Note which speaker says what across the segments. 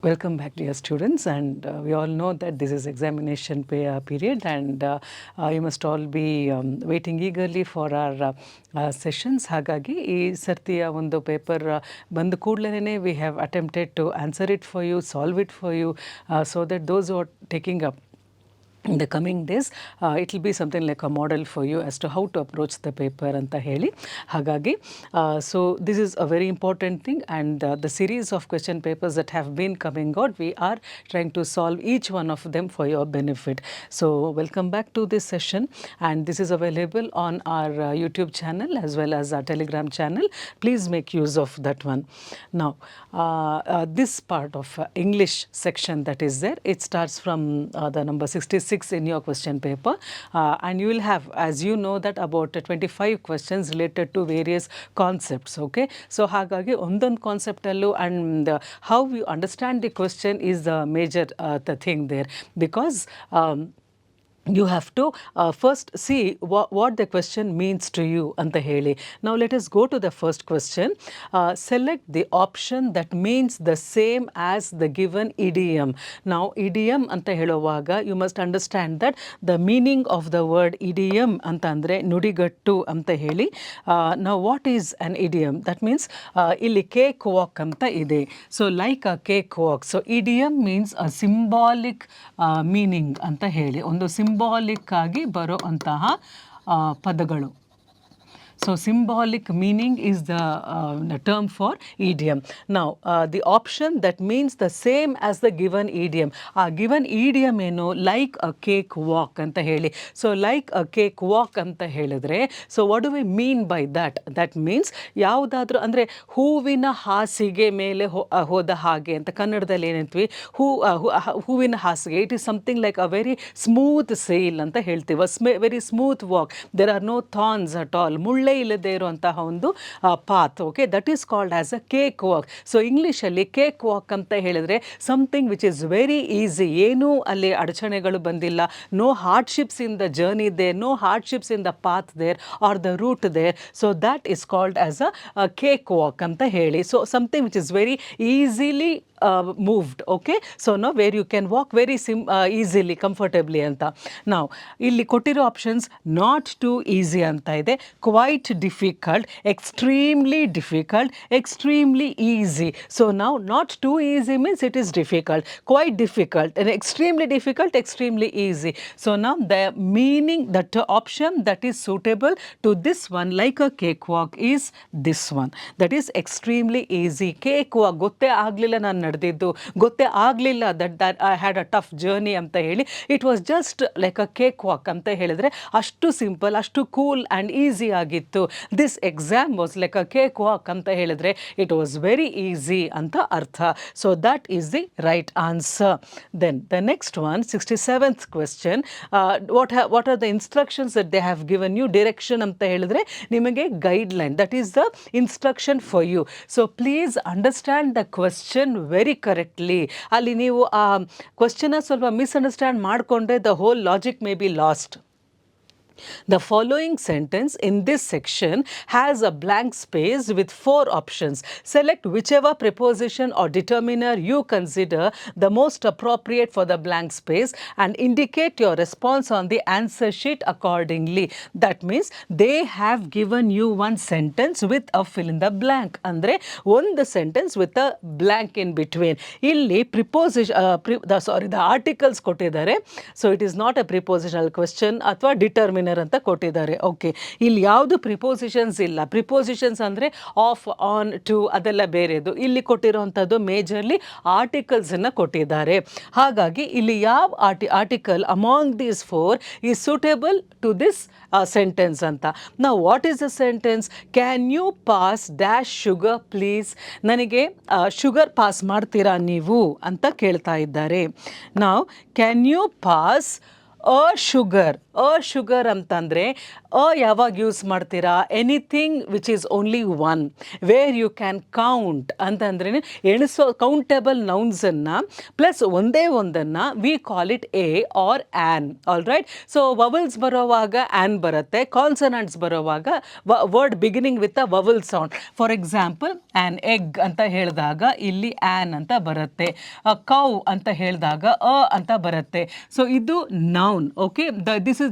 Speaker 1: Welcome back, dear students, and we all know that this is examination period, and you must all be waiting eagerly for our sessions. Hagagi ee sartiya ಒಂದು paper ಬಂದ ಕೂಡಲೇ we have attempted to answer it for you, solve it for you, so that those who are taking up in the coming days, it will be something like a model for you as to how to approach the paper anta heli. Hagagi, so this is a very important thing, and the series of question papers that have been coming out, we are trying to solve each one of them for your benefit. So welcome back to this session, and this is available on our YouTube channel as well as our Telegram channel. Please make use of that one. Now, this part of English section that is there, it starts from the number 66 in your question paper, and you will have, as you know, that about 25 questions related to various concepts. Okay, so hagagi ondond concept allu, and how you understand the question is the major the thing there, because you have to first see what the question means to you anta heli. Now let us go to the first question. Select the option that means the same as the given idiom. Now idiom anta heluvaga you must understand that the meaning of the word idiom anta andre nudigattu anta heli. Now what is an idiom? That means illi cake walk anta ide. So like a cake walk, so idiom means a symbolic meaning anta heli, ಒಂದು symbolic ಆಗಿ ಬರೋ ಅಂತಹ ಪದಗಳು. So symbolic meaning is the term for idiom. Now the option that means the same as the given idiom. Given idiom ಏನು, like a cake walk ಅಂತ ಹೇಳಿ. So like a cake walk ಅಂತ ಹೇಳಿದ್ರೆ, so what do we mean by that? That means ಯಾವುದಾದ್ರೂ ಅಂದರೆ ಹೂವಿನ ಹಾಸಿಗೆ ಮೇಲೆ ಹೋದ ಹಾಗೆ ಅಂತ ಕನ್ನಡದಲ್ಲಿ ಏನಂತೀವಿ, ಹೂವಿನ ಹಾಸಿಗೆ. It is something like a very smooth sail ಅಂತ ಹೇಳ್ತೀವಿ, very smooth walk. There are no thorns at all, ಮುಳ್ಳೆ ಇಲ್ಲದೆ ಇರುವಂತಹ ಒಂದು path. Okay, that is called as a cake walk. So ಇಂಗ್ಲೀಷಲ್ಲಿ ಕೇಕ್ ವಾಕ್ ಅಂತ ಹೇಳಿದ್ರೆ something which is very easy, ಏನೂ ಅಲ್ಲಿ ಅಡಚಣೆಗಳು ಬಂದಿಲ್ಲ, no hardships in the journey there, no hardships in the path there are the route there. So that is called as a cake walk ಅಂತ ಹೇಳಿ. So something which is very easily moved. Okay, so now where you can walk very easily, comfortably anta. Now illi kottiro options, not too easy anta ide, quite difficult, extremely difficult, extremely easy. So now not too easy means it is difficult, quite difficult, and extremely difficult, extremely easy. So now the meaning, that option that is suitable to this one, like a cakewalk, is this one, that is extremely easy. Cakewalk gotte aglilla nan ನಡೆದಿದ್ದು, ಗೊತ್ತೇ ಆಗಲಿಲ್ಲ that I had a tough journey ಅಂತ ಹೇಳಿ. It was just like a cake walk ಅಂತ ಹೇಳಿದ್ರೆ ಅಷ್ಟು simple, ಅಷ್ಟು cool and easy ಆಗಿತ್ತು. This exam was like a cake walk ಅಂತ ಹೇಳಿದ್ರೆ ಇಟ್ ವಾಸ್ ವೆರಿ ಈಸಿ ಅಂತ ಅರ್ಥ. So that is the right answer. Then the next one, 67th question, what are the instructions that they have given you? Direction ಅಂತ ಹೇಳಿದ್ರೆ ನಿಮಗೆ guideline, that is the instruction for you. So please understand the question very correctly. ಅಲ್ಲಿ ನೀವು ಆ ಕ್ವೆಶ್ಚನ್ನ ಸ್ವಲ್ಪ misunderstand ಮಾಡಿಕೊಂಡ್ರೆ the whole logic may be lost. The following sentence in this section has a blank space with 4 options. Select whichever preposition or determiner you consider the most appropriate for the blank space and indicate your response on the answer sheet accordingly. That means they have given you one sentence with a fill in the blank. Andre one sentence with a blank in between. Illi preposition the articles ಕೊಟ್ಟಿದ್ದಾರೆ. So it is not a prepositional question ಅಥವಾ determiner ಅಂತ ಕೊಟ್ಟಿದ್ದಾರೆ. Okay, ಇಲ್ಲಿ ಯಾವುದು prepositions ಇಲ್ಲ. Prepositions ಅಂದರೆ of, on, to ಅದೆಲ್ಲ ಬೇರೆದು. ಇಲ್ಲಿ ಕೊಟ್ಟಿರೋವಂಥದ್ದು ಮೇಜರ್ಲಿ ಆರ್ಟಿಕಲ್ಸನ್ನು ಕೊಟ್ಟಿದ್ದಾರೆ. ಹಾಗಾಗಿ ಇಲ್ಲಿ ಯಾವ article among these 4 is suitable to this sentence ಅಂತ. ನಾವು what is the sentence? Can you pass dash sugar please? ನನಗೆ ಶುಗರ್ ಪಾಸ್ ಮಾಡ್ತೀರಾ ನೀವು ಅಂತ ಕೇಳ್ತಾ ಇದ್ದಾರೆ. ನಾವು ಕ್ಯಾನ್ ಯು ಪಾಸ್ ಶುಗರ್ ಅಂತಂದರೆ ಯಾವಾಗ ಯೂಸ್ ಮಾಡ್ತೀರಾ? Anything which is only one, where you can count ಅಂತಂದ್ರೆ ಎಣಿಸೋ ಕೌಂಟೇಬಲ್ ನೌನ್ಸನ್ನು ಪ್ಲಸ್ ಒಂದೇ ಒಂದನ್ನು we call it a or an. All right. So vowels ಬರೋವಾಗ ಆ್ಯನ್ ಬರುತ್ತೆ, ಕಾನ್ಸನೆಂಟ್ಸ್ ಬರೋವಾಗ word beginning with a vowel sound. For example an egg ಅಂತ ಹೇಳಿದಾಗ ಇಲ್ಲಿ ಆ್ಯನ್ ಅಂತ ಬರುತ್ತೆ, ಕೌ ಅಂತ ಹೇಳಿದಾಗ ಅಂತ ಬರುತ್ತೆ. ಸೊ ಇದು noun. Okay,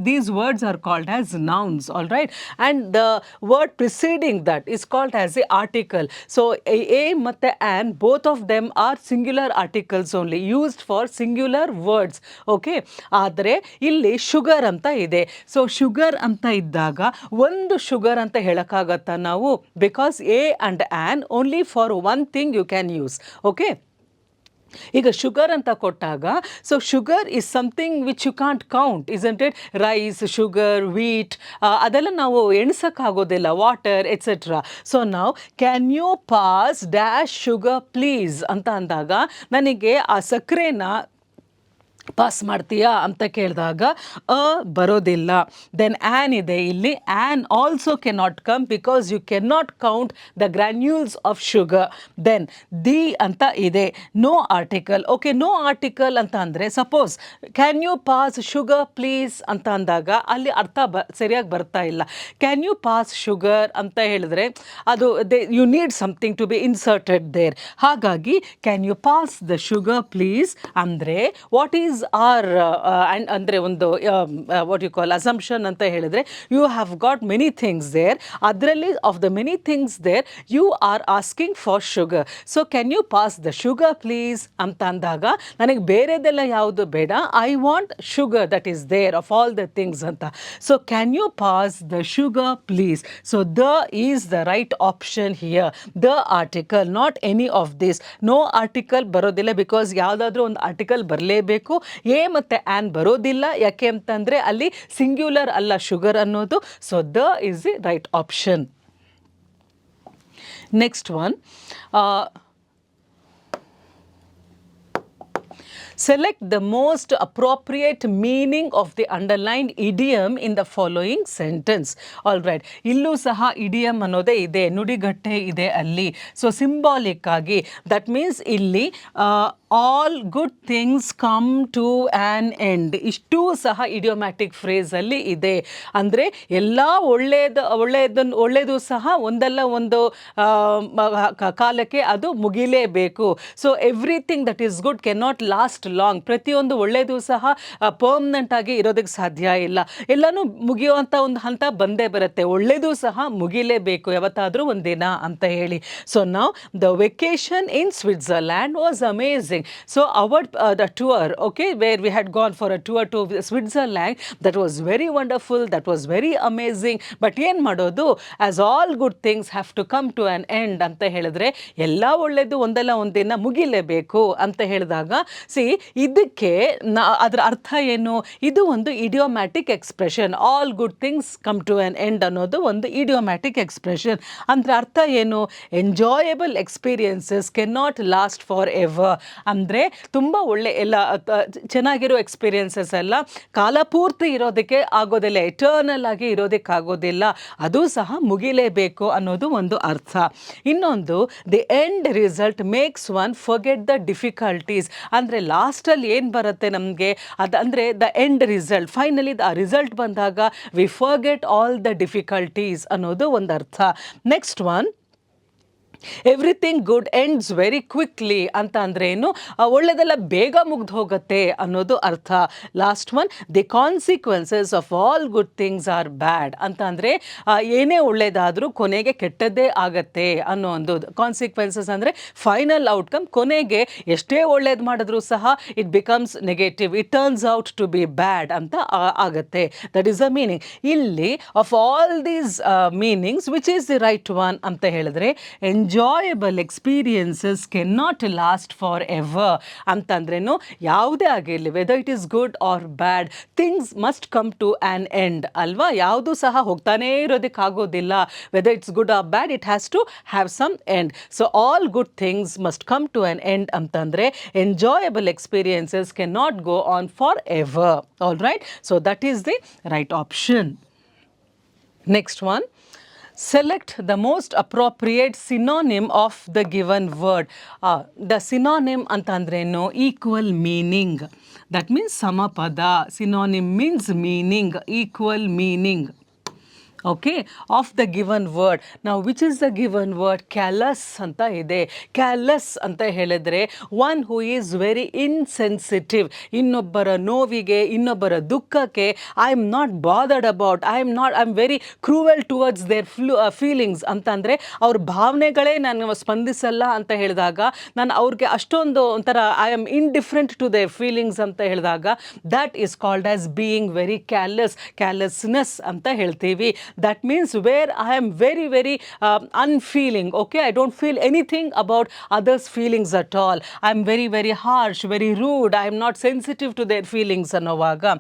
Speaker 1: these words are called as nouns. All right, and the word preceding that is called as the article. So a ಮತ್ತೆ an, both of them are singular articles only, used for singular words. Okay, ಆದರೆ ಇಲ್ಲಿ sugar ಅಂತ ಇದೆ. So sugar ಅಂತ ಇದ್ದಾಗ ಒಂದು sugar ಅಂತ ಹೇಳಕ್ಕಾಗತ್ತಾ ನಾವು? Because a and an only for one thing you can use. Okay, ಈಗ ಶುಗರ್ ಅಂತ ಕೊಟ್ಟಾಗ, so sugar is something which you can't count, isn't it? Rice, sugar, wheat, ಅದೆಲ್ಲ ನಾವು ಎಣಿಸೋಕ್ಕಾಗೋದಿಲ್ಲ, ವಾಟರ್ ಎಕ್ಸೆಟ್ರಾ. ಸೊ ನಾವು can you pass dash sugar please ಅಂತ ಅಂದಾಗ ನನಗೆ ಆ ಸಕ್ಕರೆನ ಪಾಸ್ ಮಾಡ್ತೀಯಾ ಅಂತ ಕೇಳಿದಾಗ ಬರೋದಿಲ್ಲ. ದೆನ್ ಆ್ಯನ್ ಇದೆ ಇಲ್ಲಿ, an also cannot come because you cannot count the granules of sugar. Then the ಅಂತ ಇದೆ, no article. Okay, no article ಅಂತ ಅಂದರೆ suppose can you pass sugar please ಅಂತ ಅಂದಾಗ ಅಲ್ಲಿ ಅರ್ಥ ಸರಿಯಾಗಿ ಬರ್ತಾ ಇಲ್ಲ. ಕ್ಯಾನ್ ಯು ಪಾಸ್ ಶುಗರ್ ಅಂತ ಹೇಳಿದ್ರೆ ಅದು you need something to be inserted there. ಹಾಗಾಗಿ can you pass the sugar please ಅಂದರೆ ವಾಟ್ ಈಸ್ ಆರ್ ಅಂದರೆ ಒಂದು ವಾಟ್ ಯು ಕಾಲ್ ಅಸಂಪ್ಷನ್ ಅಂತ ಹೇಳಿದ್ರೆ, you have got many things there, ಅದರಲ್ಲಿ of the many things there you are asking for sugar. So can you pass the sugar please ಅಂತ ಅಂದಾಗ ನನಗೆ ಬೇರೆದೆಲ್ಲ ಯಾವುದು ಬೇಡ, I want sugar that is there of all the things ಅಂತ. So can you pass the sugar please. So the is the right option here, the article, not any of this. No article ಬರೋದಿಲ್ಲ because ಯಾವುದಾದ್ರೂ ಒಂದು article ಬರಲೇಬೇಕು. A ಮತ್ತು an ಬರೋದಿಲ್ಲ, ಯಾಕೆ ಅಂತಂದರೆ ಅಲ್ಲಿ ಸಿಂಗ್ಯುಲರ್ ಅಲ್ಲ ಶುಗರ್ ಅನ್ನೋದು. So the is the right option. Next one, select the most appropriate meaning of the underlined idiom in the following sentence. All right, ಇಲ್ಲೂ ಸಹ idiom ಅನ್ನೋದೇ ಇದೆ, ನುಡಿಗಟ್ಟೆ ಇದೆ ಅಲ್ಲಿ. ಸೊ ಸಿಂಬಾಲಿಕ್ ಆಗಿ ದಟ್ ಮೀನ್ಸ್ ಇಲ್ಲಿ all good things come to an end, ಇಷ್ಟೂ ಸಹ ಇಡಿಯೋಮ್ಯಾಟಿಕ್ ಫ್ರೇಸಲ್ಲಿ ಇದೆ. ಅಂದರೆ ಎಲ್ಲ ಒಳ್ಳೆಯದು ಸಹ ಒಂದಲ್ಲ ಒಂದು ಕಾಲಕ್ಕೆ ಅದು ಮುಗಿಲೇಬೇಕು. So everything that is good can not last long. ಪ್ರತಿಯೊಂದು ಒಳ್ಳೆಯದು ಸಹ ಪರ್ಮನೆಂಟ್ ಆಗಿ ಇರೋದಕ್ಕೆ ಸಾಧ್ಯ ಇಲ್ಲ, ಎಲ್ಲನೂ ಮುಗಿಯುವಂಥ ಒಂದು ಹಂತ ಬಂದೇ ಬರುತ್ತೆ. ಒಳ್ಳೆಯದು ಸಹ ಮುಗಿಲೇಬೇಕು ಯಾವತ್ತಾದರೂ ಒಂದಿನ ಅಂತ ಹೇಳಿ. ಸೊ ನಾವು the vacation in Switzerland was amazing. So our the tour, okay, where we had gone for a tour to Switzerland, that was very wonderful, that was very amazing. But ಏನು ಮಾಡೋದು, as all good things have to come to an end ಅಂತ ಹೇಳಿದ್ರೆ ಎಲ್ಲ ಒಳ್ಳೆಯದು ಒಂದಲ್ಲ ಒಂದಿನ ಮುಗಿಲೇಬೇಕು ಅಂತ ಹೇಳಿದಾಗ, ಸಿ ಇದಕ್ಕೆ ಅದರ ಅರ್ಥ ಏನು? ಇದು ಒಂದು idiomatic expression. All good things come to an end ಅನ್ನೋದು ಒಂದು ಇಡಿಯೋಮ್ಯಾಟಿಕ್ ಎಕ್ಸ್ಪ್ರೆಷನ್. ಅಂದರೆ ಅರ್ಥ ಏನು? Enjoyable experiences can not last for ever. ಅಂದರೆ ತುಂಬ ಒಳ್ಳೆ ಎಲ್ಲ ಚೆನ್ನಾಗಿರೋ ಎಕ್ಸ್ಪೀರಿಯನ್ಸಸ್ ಎಲ್ಲ ಕಾಲಪೂರ್ತಿ ಇರೋದಕ್ಕೆ ಆಗೋದಿಲ್ಲ, ಎಟರ್ನಲ್ ಆಗಿ ಇರೋದಕ್ಕೆ ಆಗೋದಿಲ್ಲ, ಅದು ಸಹ ಮುಗಿಲೇಬೇಕು ಅನ್ನೋದು ಒಂದು ಅರ್ಥ. ಇನ್ನೊಂದು, the end result makes one forget the difficulties. ಅಂದರೆ ಲಾಸ್ಟಲ್ಲಿ ಏನು ಬರುತ್ತೆ ನಮಗೆ, ಅಂದರೆ ದ ಎಂಡ್ ರಿಸಲ್ಟ್, ಫೈನಲಿ ಆ ರಿಸಲ್ಟ್ ಬಂದಾಗ we forget all the difficulties ಅನ್ನೋದು ಒಂದು ಅರ್ಥ. Next one, everything good ends very quickly ಅಂತ ಅಂದರೆ ಏನು, ಒಳ್ಳೆಯದೆಲ್ಲ ಬೇಗ ಮುಗ್ದು ಹೋಗುತ್ತೆ ಅನ್ನೋದು ಅರ್ಥ. Last one, the consequences of all good things are bad ಅಂತ ಅಂದರೆ ಏನೇ ಒಳ್ಳೆಯದಾದರೂ ಕೊನೆಗೆ ಕೆಟ್ಟದ್ದೇ ಆಗತ್ತೆ ಅನ್ನೋ ಒಂದು ಕಾನ್ಸಿಕ್ವೆನ್ಸಸ್. ಅಂದರೆ ಫೈನಲ್ ಔಟ್ಕಮ್, ಕೊನೆಗೆ ಎಷ್ಟೇ ಒಳ್ಳೇದು ಮಾಡಿದ್ರೂ ಸಹ it becomes negative, it turns out to be bad ಅಂತ ಆಗತ್ತೆ. That is a meaning. ಇಲ್ಲಿ of all these meanings which is the right one ಅಂತ ಹೇಳಿದ್ರೆ, enjoyable experiences can not last for ever ಅಂತಂದ್ರೇನು ಯಾವುದೇ ಆಗಿರಲಿ, whether it is good or bad, things must come to an end ಅಲ್ವಾ. ಯಾವುದೂ ಸಹ ಹೋಗ್ತಾನೇ ಇರೋದಕ್ಕಾಗೋದಿಲ್ಲ. Whether it's good or bad, it has to have some end. So all good things must come to an end ಅಂತಂದರೆ enjoyable experiences can not go on for ever. All right, so that is the right option. Next one, select the most appropriate synonym of the given word. The synonym ಅಂತಂದ್ರೇನು? Equal meaning. That means ಸಮಪದ. Synonym means meaning, equal meaning. Okay, of the given word. Now which is the given word? Callous ಅಂತ ಇದೆ. Callous ಅಂತ ಹೇಳಿದ್ರೆ one who is very insensitive. ಇನ್ನೊಬ್ಬರ ನೋವಿಗೆ, ಇನ್ನೊಬ್ಬರ ದುಃಖಕ್ಕೆ I am not bothered about, I am very cruel towards their feelings ಅಂತಂದರೆ ಅವ್ರ ಭಾವನೆಗಳೇ ನಾನು ಸ್ಪಂದಿಸಲ್ಲ ಅಂತ ಹೇಳಿದಾಗ, ನಾನು ಅವ್ರಿಗೆ ಅಷ್ಟೊಂದು ಒಂಥರ I am indifferent to their feelings ಅಂತ ಹೇಳಿದಾಗ, that is called as being very callous. Callousness ಅಂತ ಹೇಳ್ತೀವಿ. That means where I am very, very unfeeling. Okay, I don't feel anything about others' feelings at all. I am very, very harsh, very rude. I am not sensitive to their feelings ಅನ್ನೋವಾಗ.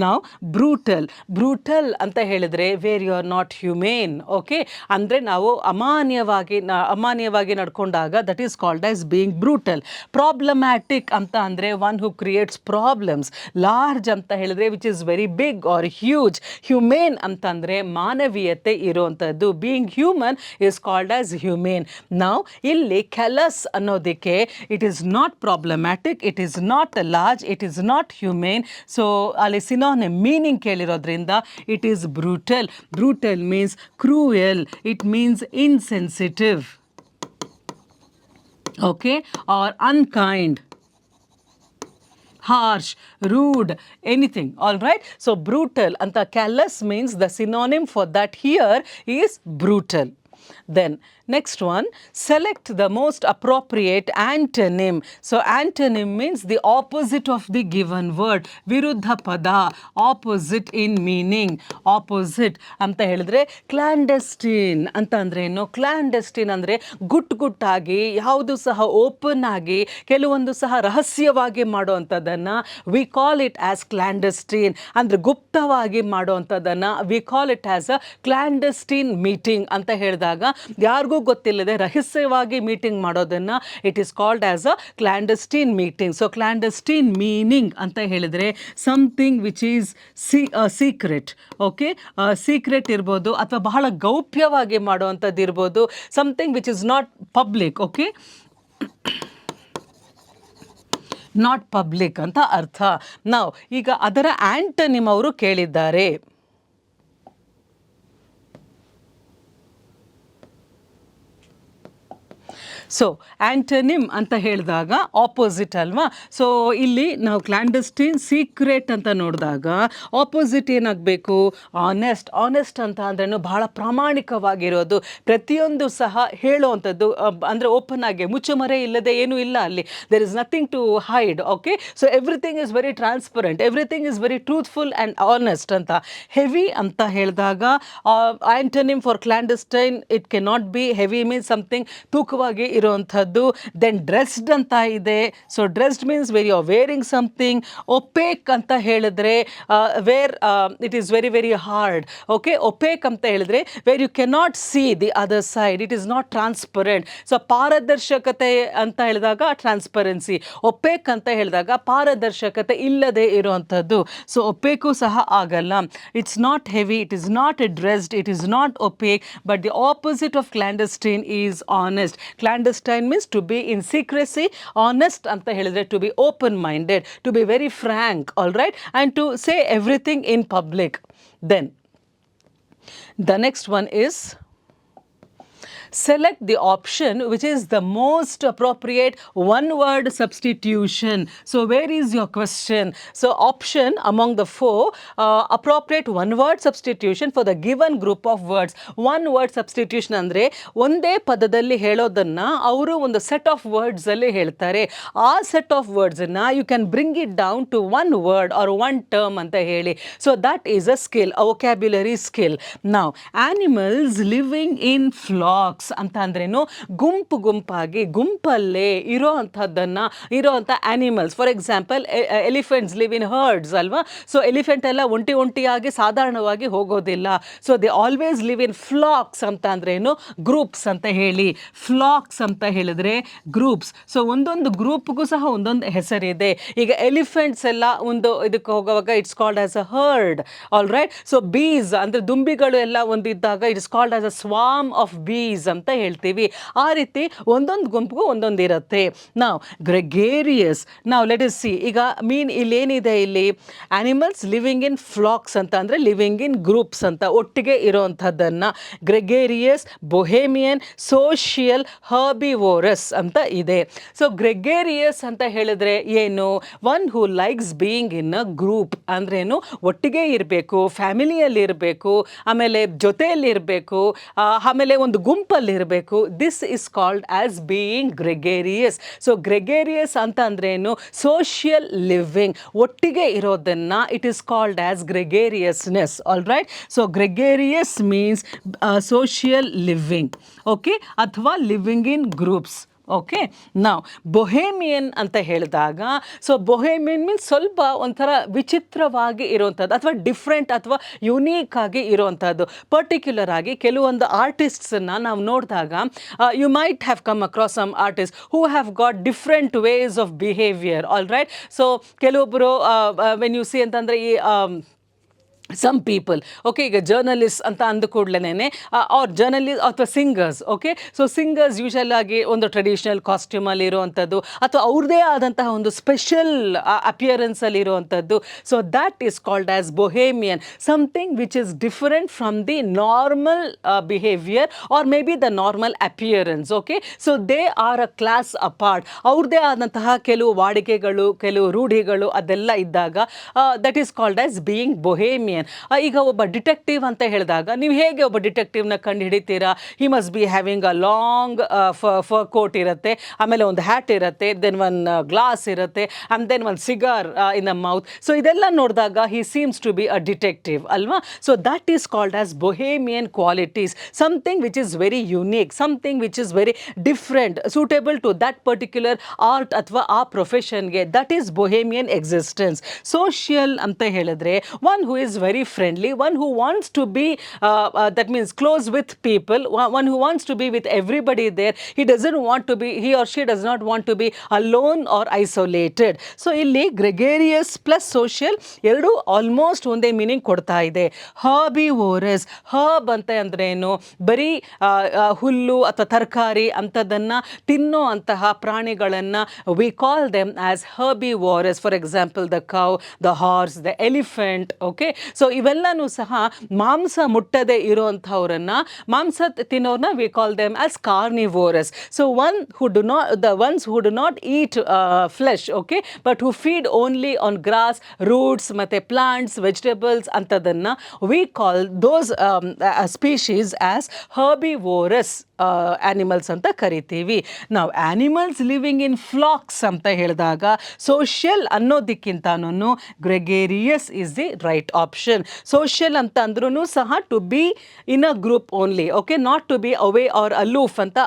Speaker 1: Now, brutal. Brutal ಅಂತ ಹೇಳಿದ್ರೆ where you are not humane. Okay, ಅಂದರೆ ನಾವು ಅಮಾನ್ಯವಾಗಿ ನಡ್ಕೊಂಡಾಗ that is called as being brutal. Problematic ಅಂತ ಅಂದರೆ one who creates problems. Large ಅಂತ ಹೇಳಿದ್ರೆ which is very big or huge. Humane ಅಂತಂದರೆ ಮಾನವೀಯತೆ ಇರುವಂಥದ್ದು. Being human is called as humane. ನಾವು ಇಲ್ಲಿ ಕ್ಯಾಲಸ್ ಅನ್ನೋದಕ್ಕೆ it is not problematic, it is not large, it is not humane. So ಅಲ್ಲಿ synonym meaning ಕೇಳಿರೋದ್ರಿಂದ it is brutal. Brutal means cruel, it means insensitive, okay, or unkind, harsh, rude, anything. All right, so brutal anta callous means the synonym for that here is brutal. Then next one, select the most appropriate antonym. So antonym means the opposite of the given word. Viruddha pada, opposite in meaning. Opposite anta helidre clandestine anta andre ಏನು? Clandestine ಅಂದರೆ ಗುಟ್ಟಾಗಿ, ಯಾವುದು ಸಹ open ಆಗಿ, ಕೆಲವೊಂದು ಸಹ ರಹಸ್ಯವಾಗಿ ಮಾಡುವಂಥದ್ದನ್ನು we call it as clandestine. ಅಂದರೆ ಗುಪ್ತವಾಗಿ ಮಾಡುವಂಥದ್ದನ್ನು we call it as a clandestine meeting ಅಂತ ಹೇಳಿದಾಗ, ಯಾರಿಗೂ ಗೊತ್ತಿಲ್ಲದೆ ರಹಸ್ಯವಾಗಿ ಮೀಟಿಂಗ್ ಮಾಡೋದನ್ನು it is called as a clandestine meeting. So clandestine meaning ಅಂತ ಹೇಳಿದರೆ something which is secret. Okay, secret ಇರ್ಬೋದು ಅಥವಾ ಬಹಳ ಗೌಪ್ಯವಾಗಿ ಮಾಡುವಂಥದ್ದು ಇರ್ಬೋದು. Something which is not public. Okay, not public ಅಂತ ಅರ್ಥ. ನಾವು ಈಗ ಅದರ ಆಂಟನಿಮ್ ಅವರು ಕೇಳಿದ್ದಾರೆ. ಸೊ ಆಂಟನಿಮ್ ಅಂತ ಹೇಳಿದಾಗ ಆಪೋಸಿಟ್ ಅಲ್ವಾ. ಸೊ ಇಲ್ಲಿ ನಾವು ಕ್ಲಾಂಡಸ್ಟೀನ್, ಸೀಕ್ರೆಟ್ ಅಂತ ನೋಡಿದಾಗ ಆಪೋಸಿಟ್ ಏನಾಗಬೇಕು? ಆನೆಸ್ಟ್. ಆನೆಸ್ಟ್ ಅಂತ ಅಂದ್ರೇನು? ಬಹಳ ಪ್ರಾಮಾಣಿಕವಾಗಿರೋದು, ಪ್ರತಿಯೊಂದು ಸಹ ಹೇಳುವಂಥದ್ದು, ಅಂದರೆ ಓಪನ್ ಆಗಿ, ಮುಚ್ಚುಮರೆ ಇಲ್ಲದೆ ಏನೂ ಇಲ್ಲ ಅಲ್ಲಿ. There is nothing to hide. Okay, so everything is very transparent, everything is very truthful and honest ಅಂತ. ಹೆವಿ ಅಂತ ಹೇಳಿದಾಗ antonym for clandestine it can not be. Heavy means something ತೂಕವಾಗಿ ಇರುವಂಥದ್ದು. ದೆನ್ ಡ್ರೆಸ್ಡ್ ಅಂತ ಇದೆ. So dressed means where you are wearing something. Opaque ಅಂತ ಹೇಳಿದ್ರೆ where it is very very hard. Okay, opaque ಅಂತ ಹೇಳಿದ್ರೆ where you cannot see the other side, it is not transparent. So ಪಾರದರ್ಶಕತೆ ಅಂತ ಹೇಳಿದಾಗ transparency, OPEC ಅಂತ ಹೇಳಿದಾಗ ಪಾರದರ್ಶಕತೆ ಇಲ್ಲದೆ ಇರುವಂಥದ್ದು. ಸೊ ಒಪೇಕು ಸಹ ಆಗಲ್ಲ. It's not heavy, it is not dressed, it is not opaque, but the opposite of clandestine is honest. Clandestine means to be in secrecy. Honest anta helidre to be open minded, to be very frank, all right, and to say everything in public. Then the next one is select the option which is the most appropriate one word substitution. So where is your question? So option among the four, appropriate one word substitution for the given group of words. One word substitution ಅಂದರೆ ಒಂದೇ ಪದದಲ್ಲಿ ಹೇಳೋದನ್ನು ಅವರು ಒಂದು set of words ಅಲ್ಲಿ ಹೇಳ್ತಾರೆ. ಆ set of ವರ್ಡ್ಸನ್ನು you can bring it down to one word or one term ಅಂತ ಹೇಳಿ. So that is a skill, a vocabulary skill. ನಾವು animals living in flocks. Flocks ಅಂತ ಅಂದ್ರೇನು ಗುಂಪಾಗಿ ಗುಂಪಲ್ಲೇ ಇರೋವಂಥ animals. For example elephants live in herds ಅಲ್ವಾ. ಸೊ ಎಲಿಫೆಂಟ್ ಎಲ್ಲ ಒಂಟಿಯಾಗಿ ಸಾಧಾರಣವಾಗಿ ಹೋಗೋದಿಲ್ಲ. So they always live in flocks ಅಂತ ಅಂದ್ರೇನು ಗ್ರೂಪ್ಸ್ ಅಂತ ಹೇಳಿ. ಫ್ಲಾಕ್ಸ್ ಅಂತ ಹೇಳಿದ್ರೆ ಗ್ರೂಪ್ಸ್. ಸೊ ಒಂದೊಂದು ಗ್ರೂಪ್ಗೂ ಸಹ ಒಂದೊಂದು ಹೆಸರಿದೆ. ಈಗ ಎಲಿಫೆಂಟ್ಸ್ ಎಲ್ಲ ಒಂದು ಇದಕ್ಕೆ ಹೋಗುವಾಗ it's called as a herd. All right. So bees ಅಂದರೆ ದುಂಬಿಗಳು ಎಲ್ಲ ಒಂದಿದ್ದಾಗ it's called as a swarm of bees ಅಂತ ಹೇಳ್ತೀವಿ. ಆ ರೀತಿ ಒಂದೊಂದು ಗುಂಪಿಗೂ ಒಂದೊಂದು ಇರುತ್ತೆ. ನಾವು ಗ್ರೆಗೇರಿಯಸ್, ನಾವು ಲೆಟ್ ಅಸ್ ಸಿ. ಈಗ ಇಲ್ಲೇನಿದೆ ಇಲ್ಲಿ ಆನಿಮಲ್ಸ್ ಲಿವಿಂಗ್ ಇನ್ ಫ್ಲಾಕ್ಸ್ ಅಂತ ಅಂದರೆ ಲಿವಿಂಗ್ ಇನ್ ಗ್ರೂಪ್ಸ್ ಅಂತ ಒಟ್ಟಿಗೆ ಇರೋವಂಥದ್ದನ್ನು ಗ್ರೆಗೇರಿಯಸ್, ಬೊಹೇಮಿಯನ್, ಸೋಷಿಯಲ್, ಹರ್ಬಿವೋರಸ್ ಅಂತ ಇದೆ. ಸೊ ಗ್ರೆಗೇರಿಯಸ್ ಅಂತ ಹೇಳಿದ್ರೆ ಏನು? One who likes being in a group ಅಂದ್ರೇನು ಒಟ್ಟಿಗೆ ಇರಬೇಕು, ಫ್ಯಾಮಿಲಿಯಲ್ಲಿ ಇರಬೇಕು, ಆಮೇಲೆ ಜೊತೆಯಲ್ಲಿರಬೇಕು, ಆಮೇಲೆ ಒಂದು ಗುಂಪಲ್ಲಿರಬೇಕು. This is called as being gregarious. So gregarious ಅಂತ ಅಂದ್ರೇನು ಸೋಷಿಯಲ್ ಲಿವಿಂಗ್, ಒಟ್ಟಿಗೆ ಇರೋದನ್ನು it is called as gregariousness. All right. So gregarious means social living, okay, ಅಥವಾ ಲಿವಿಂಗ್ ಇನ್ ಗ್ರೂಪ್ಸ್. ಓಕೆ. ನಾವು ಬೊಹೇಮಿಯನ್ ಅಂತ ಹೇಳಿದಾಗ, ಸೊ ಬೊಹೇಮಿಯನ್ ಮೀನ್ಸ್ ಸ್ವಲ್ಪ ಒಂಥರ ವಿಚಿತ್ರವಾಗಿ ಇರುವಂಥದ್ದು ಅಥವಾ ಡಿಫ್ರೆಂಟ್ ಅಥವಾ ಯುನೀಕ್ ಆಗಿ ಇರುವಂಥದ್ದು. ಪರ್ಟಿಕ್ಯುಲರ್ ಆಗಿ ಕೆಲವೊಂದು ಆರ್ಟಿಸ್ಟ್ಸನ್ನು ನಾವು ನೋಡಿದಾಗ you might have come across some artist who have got different ways of behaviour. All right. So ಕೆಲವೊಬ್ಬರು ವೆನ್ ಯು ಸಿ ಅಂತಂದರೆ ಈ ಸಮ್ ಪೀಪಲ್, ಓಕೆ, ಈಗ ಜರ್ನಲಿಸ್ಟ್ ಅಂತ ಅಂದ ಕೂಡಲೇ ಆರ್ ಜರ್ನಲಿಸ್ಟ್ ಅಥವಾ singers, okay. So singers usually ಆಗಿ ಒಂದು ಟ್ರೆಡಿಷನಲ್ ಕಾಸ್ಟ್ಯೂಮಲ್ಲಿ ಇರುವಂಥದ್ದು ಅಥವಾ ಅವ್ರದ್ದೇ ಆದಂತಹ ಒಂದು ಸ್ಪೆಷಲ್ ಅಪಿಯರೆನ್ಸಲ್ಲಿ ಇರುವಂಥದ್ದು. So that is called as bohemian, something which is different from the normal behaviour or may be the normal appearance. Okay. So they are a class apart. ಅವ್ರದ್ದೇ ಆದಂತಹ ಕೆಲವು ವಾಡಿಕೆಗಳು, ಕೆಲವು ರೂಢಿಗಳು ಅದೆಲ್ಲ ಇದ್ದಾಗ that is called as being bohemian. ಈಗ ಒಬ್ಬ ಡಿಟೆಕ್ಟಿವ್ ಅಂತ ಹೇಳಿದಾಗ ನೀವು ಹೇಗೆ ಒಬ್ಬ ಡಿಟೆಕ್ಟಿವ್ನ ಕಂಡು ಹಿಡಿತೀರಾ? He must be having a long fur coat ಇರುತ್ತೆ, ಆಮೇಲೆ ಒಂದು ಹ್ಯಾಟ್ ಇರುತ್ತೆ, ದೆನ್ ಒನ್ ಗ್ಲಾಸ್ ಇರುತ್ತೆ, and then one cigar in the mouth. So ಇದೆಲ್ಲ ನೋಡಿದಾಗ he seems to be a detective ಅಲ್ವಾ. So that is called as bohemian qualities, something which is very unique, something which is very different, suitable to that particular art ಅಥವಾ ಆ ಪ್ರೊಫೆಷನ್ಗೆ. That is bohemian existence. Social ಅಂತ ಹೇಳಿದ್ರೆ one who is very friendly, one who wants to be that means close with people, one who wants to be with everybody there. He or she does not want to be alone or isolated. So illi gregarious plus social ಎರಡು almost ಒಂದೇ meaning ಕೊಡ್ತಾ ಇದೆ. ಹರ್ಬಿವೋರಸ್, herb ಅಂತ ಅಂದ್ರೆ ಏನು? ಬರೀ ಹುಲ್ಲು ಅಥವಾ ತರಕಾರಿ ಅಂಥದ್ದನ್ನು ತಿನ್ನೋ ಅಂತಹ ಪ್ರಾಣಿಗಳನ್ನು we call them as herbivores. For example, the cow, the horse, the elephant. Okay. So ಇವೆಲ್ಲನೂ ಸಹ ಮಾಂಸ ಮುಟ್ಟದೆ ಇರೋವಂಥವ್ರನ್ನ, ಮಾಂಸ ತಿನ್ನೋರನ್ನ we call them as carnivorous. So the ones who do not eat flesh, okay, but who feed only on grass, roots, ಮತ್ತೆ plants, vegetables ಅಂಥದ್ದನ್ನು we call those species as herbivorous animals ಅಂತ ಕರಿತೀವಿ. ನಾವು ಆನಿಮಲ್ಸ್ ಲಿವಿಂಗ್ ಇನ್ ಫ್ಲಾಕ್ಸ್ ಅಂತ ಹೇಳಿದಾಗ social ಅನ್ನೋದಕ್ಕಿಂತನೂ gregarious is the right option. Social ಅಂತ ಅಂದ್ರೂ ಸಹ to be in a group only, okay, not to be away or aloof ಅಂತ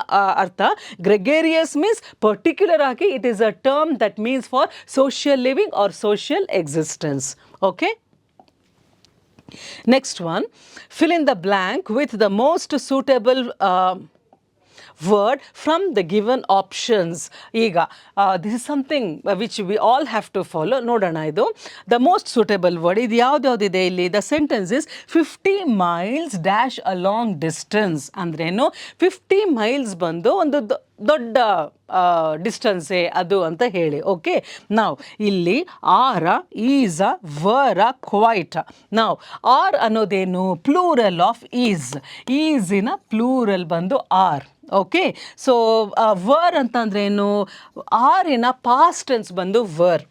Speaker 1: ಅರ್ಥ. ಗ್ರೆಗೇರಿಯಸ್ ಮೀನ್ಸ್ ಪರ್ಟಿಕ್ಯುಲರ್ ಆಗಿ it is a term that means for social living or social existence. Okay. Next one, fill in the blank with the most suitable word from the given options. ಈಗ this is something which we all have to follow. ನೋಡೋಣ, ಇದು the most suitable word ಇದು ಯಾವ್ದಾವುದಿದೆ ಇಲ್ಲಿ? the sentence is 50 miles dash a long distance ಅಂದ್ರೇನು? 50 miles ಬಂದು ಒಂದು ದೊಡ್ಡ ಡಿಸ್ಟೆನ್ಸೇ ಅದು ಅಂತ ಹೇಳಿ. ಓಕೆ. ನಾವು ಇಲ್ಲಿ ಆರ, ಈಸ, ವರ, ಕ್ವೈಟ್. ನಾವು ಆರ್ ಅನ್ನೋದೇನು? ಪ್ಲೂರಲ್ ಆಫ್ ಈಸಿನ ಪ್ಲೂರಲ್ ಬಂದು ಆರ್. ಓಕೆ. ಸೊ ವರ್ ಅಂತಂದ್ರೇನು? ಆರಿನ ಪಾಸ್ಟ್ ಟೆನ್ಸ್ ಬಂದು ವರ್.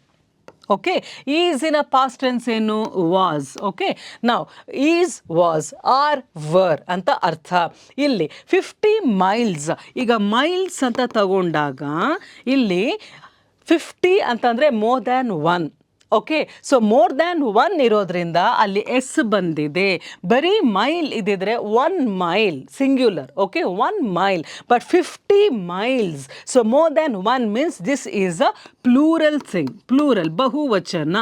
Speaker 1: ಓಕೆ. ಈಸಿನ ಪಾಸ್ಟ್ ಟೆನ್ಸ್ ಏನು? ವಾಸ್. ಓಕೆ. ನಾವು ಈಸ್, ವಾಸ್, ಆರ್, ವರ್ ಅಂತ ಅರ್ಥ. ಇಲ್ಲಿ 50 ಮೈಲ್ಸ್, ಈಗ ಮೈಲ್ಸ್ ಅಂತ ತಗೊಂಡಾಗ ಇಲ್ಲಿ 50 ಅಂತಂದರೆ more than 1, okay, so more than 1 ಇರೋದ್ರಿಂದ ಅಲ್ಲಿ ಎಸ್ ಬಂದಿದೆ. ಬರೀ ಮೈಲ್ ಇದ್ದಿದ್ರೆ 1 mile singular. Okay, 1 mile, but 50 miles. So more than 1 means this is a plural thing, plural ಬಹುವಚನ,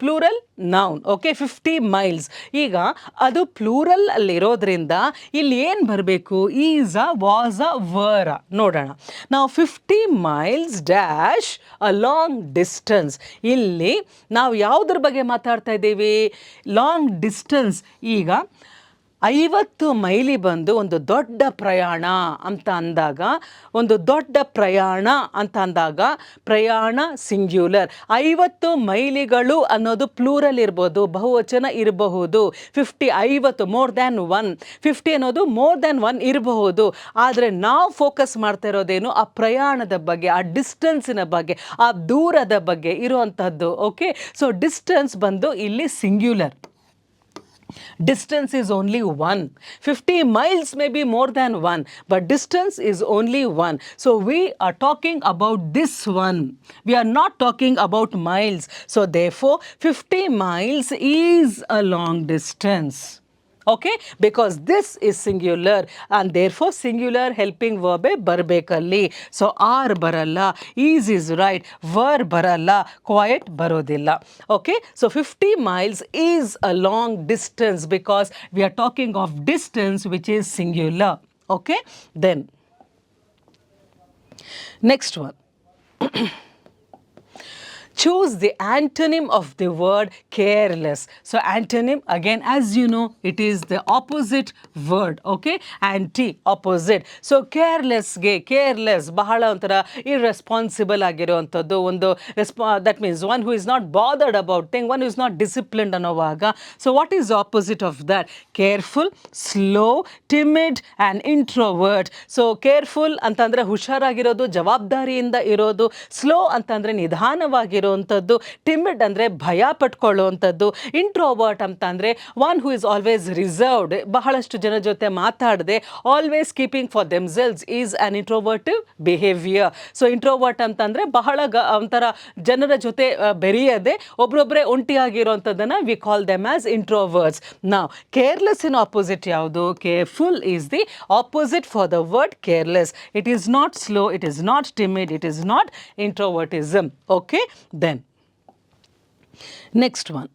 Speaker 1: ಪ್ಲೂರಲ್ ನೌನ್. Okay, 50 miles. ಈಗ ಅದು ಪ್ಲೂರಲ್ ಅಲ್ಲಿರೋದ್ರಿಂದ ಇಲ್ಲಿ ಏನು ಬರಬೇಕು? Is a, was a, were a. ನೋಡೋಣ ನಾವು. 50 miles dash a long distance. ಇಲ್ಲಿ ನಾವು ಯಾವುದ್ರ ಬಗ್ಗೆ ಮಾತಾಡ್ತಾ ಇದ್ದೀವಿ? Long distance. ಈಗ 50 ಮೈಲಿ ಬಂದು ಒಂದು ದೊಡ್ಡ ಪ್ರಯಾಣ ಅಂತ ಅಂದಾಗ, ಒಂದು ದೊಡ್ಡ ಪ್ರಯಾಣ ಅಂತ ಅಂದಾಗ ಪ್ರಯಾಣ ಸಿಂಗ್ಯುಲರ್. 50 ಮೈಲಿಗಳು ಅನ್ನೋದು ಪ್ಲೂರಲ್ ಇರ್ಬೋದು, ಬಹುವಚನ ಇರಬಹುದು. 50 ಮೋರ್ ದ್ಯಾನ್ 1, 50 ಅನ್ನೋದು ಮೋರ್ ದ್ಯಾನ್ 1 ಇರಬಹುದು. ಆದರೆ ನಾವು ಫೋಕಸ್ ಮಾಡ್ತಾ ಇರೋದೇನು? ಆ ಪ್ರಯಾಣದ ಬಗ್ಗೆ, ಆ ಡಿಸ್ಟೆನ್ಸಿನ ಬಗ್ಗೆ, ಆ ದೂರದ ಬಗ್ಗೆ ಇರುವಂಥದ್ದು. ಓಕೆ, ಸೊ ಡಿಸ್ಟೆನ್ಸ್ ಬಂದು ಇಲ್ಲಿ singular. Distance is only 1. 50 miles may be more than 1, but distance is only 1. So we are talking about this one. We are not talking about miles. So therefore 50 miles is a long distance. Okay, because this is singular and therefore singular helping verb ಬರಬೇಕಲ್ಲಿ. So are ಬರಲ್ಲ, is right, were ಬರಲ್ಲ, quiet ಬರೋದಿಲ್ಲ. Okay, so 50 miles is a long distance because we are talking of distance which is singular. Okay, then next one. Choose the antonym of the word careless. So antonym, again, as you know, it is the opposite word. Okay, anti, opposite. So careless ಗೆ, careless ಬಹಳ ಒಂಥರ irresponsible ಆಗಿರುವಂಥದ್ದು, ಒಂದು that means one who is not bothered about thing, one who is not disciplined ಅನ್ನೋವಾಗ. So what is opposite of that? Careful, slow, timid and introvert. So careful ಅಂತಂದ್ರೆ ಹುಷಾರಾಗಿರೋದು, ಜವಾಬ್ದಾರಿಯಿಂದ ಇರೋದು. Slow ಅಂತಂದ್ರೆ ನಿಧಾನವಾಗಿರೋದು. Timid ಅಂದರೆ ಭಯ ಪಟ್ಕೊಳ್ಳುವಂಥದ್ದು. ಇಂಟ್ರೋವರ್ಟ್ ಅಂತ ಅಂದರೆ one who is always reserved, ಬಹಳಷ್ಟು ಜನ ಜೊತೆ ಮಾತಾಡದೆ, always keeping for themselves is an introvertive behaviour. So introvert ಅಂತಂದರೆ ಬಹಳ ಒಂಥರ ಜನರ ಜೊತೆ ಬೆರೆಯದೆ ಒಬ್ರೊಬ್ಬರೇ ಒಂಟಿಯಾಗಿರೋವಂಥದ್ದನ್ನು we call them as introverts. ನಾವು ಕೇರ್ಲೆಸ್ ಇನ್ ಆಪೋಸಿಟ್ ಯಾವುದು? Careful is the opposite for the word careless. It is not slow, it is not timid, it is not introvertism. Okay, then next one.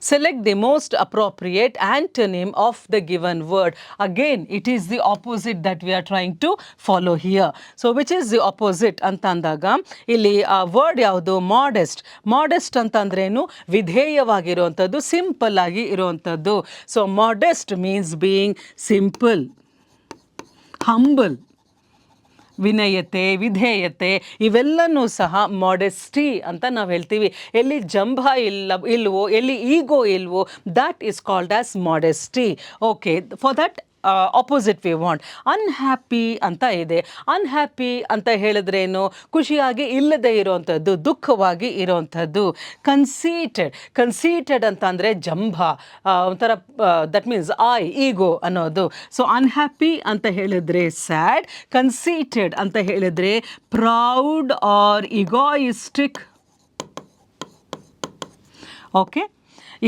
Speaker 1: Select the most appropriate antonym of the given word. Again, it is the opposite that we are trying to follow here. So which is the opposite ಅಂತ ಅಂದಾಗ ಇಲ್ಲಿ word ಯಾವುದು? modest. modest ಅಂತಂದ್ರೇನು? ವಿಧೇಯವಾಗಿರುವಂಥದ್ದು, simple ಆಗಿ ಇರುವಂಥದ್ದು. So modest means being simple, humble. ವಿನಯತೆ, ವಿಧೇಯತೆ ಇವೆಲ್ಲನೂ ಸಹ modesty ಅಂತ ನಾವು ಹೇಳ್ತೀವಿ. ಎಲ್ಲಿ ಜಂಭ ಇಲ್ವೋ, ಎಲ್ಲಿ ಈಗೋ ಇಲ್ವೋ, that is called as modesty. Okay, for that opposite we want. Unhappy ಅಂತ ಇದೆ. ಅನ್ಹ್ಯಾಪಿ ಅಂತ ಹೇಳಿದ್ರೇನು? ಖುಷಿಯಾಗಿ ಇಲ್ಲದೆ ಇರೋವಂಥದ್ದು, ದುಃಖವಾಗಿ ಇರೋವಂಥದ್ದು. ಕನ್ಸೀಟೆಡ್. ಕನ್ಸೀಟೆಡ್ ಅಂತ ಅಂದರೆ ಜಂಭ, ಒಂಥರ ದಟ್ ಮೀನ್ಸ್ ಈಗೋ ಅನ್ನೋದು. ಸೊ ಅನ್ಹ್ಯಾಪಿ ಅಂತ ಹೇಳಿದ್ರೆ ಸ್ಯಾಡ್, ಕನ್ಸೀಟೆಡ್ ಅಂತ ಹೇಳಿದ್ರೆ proud or egoistic. Okay,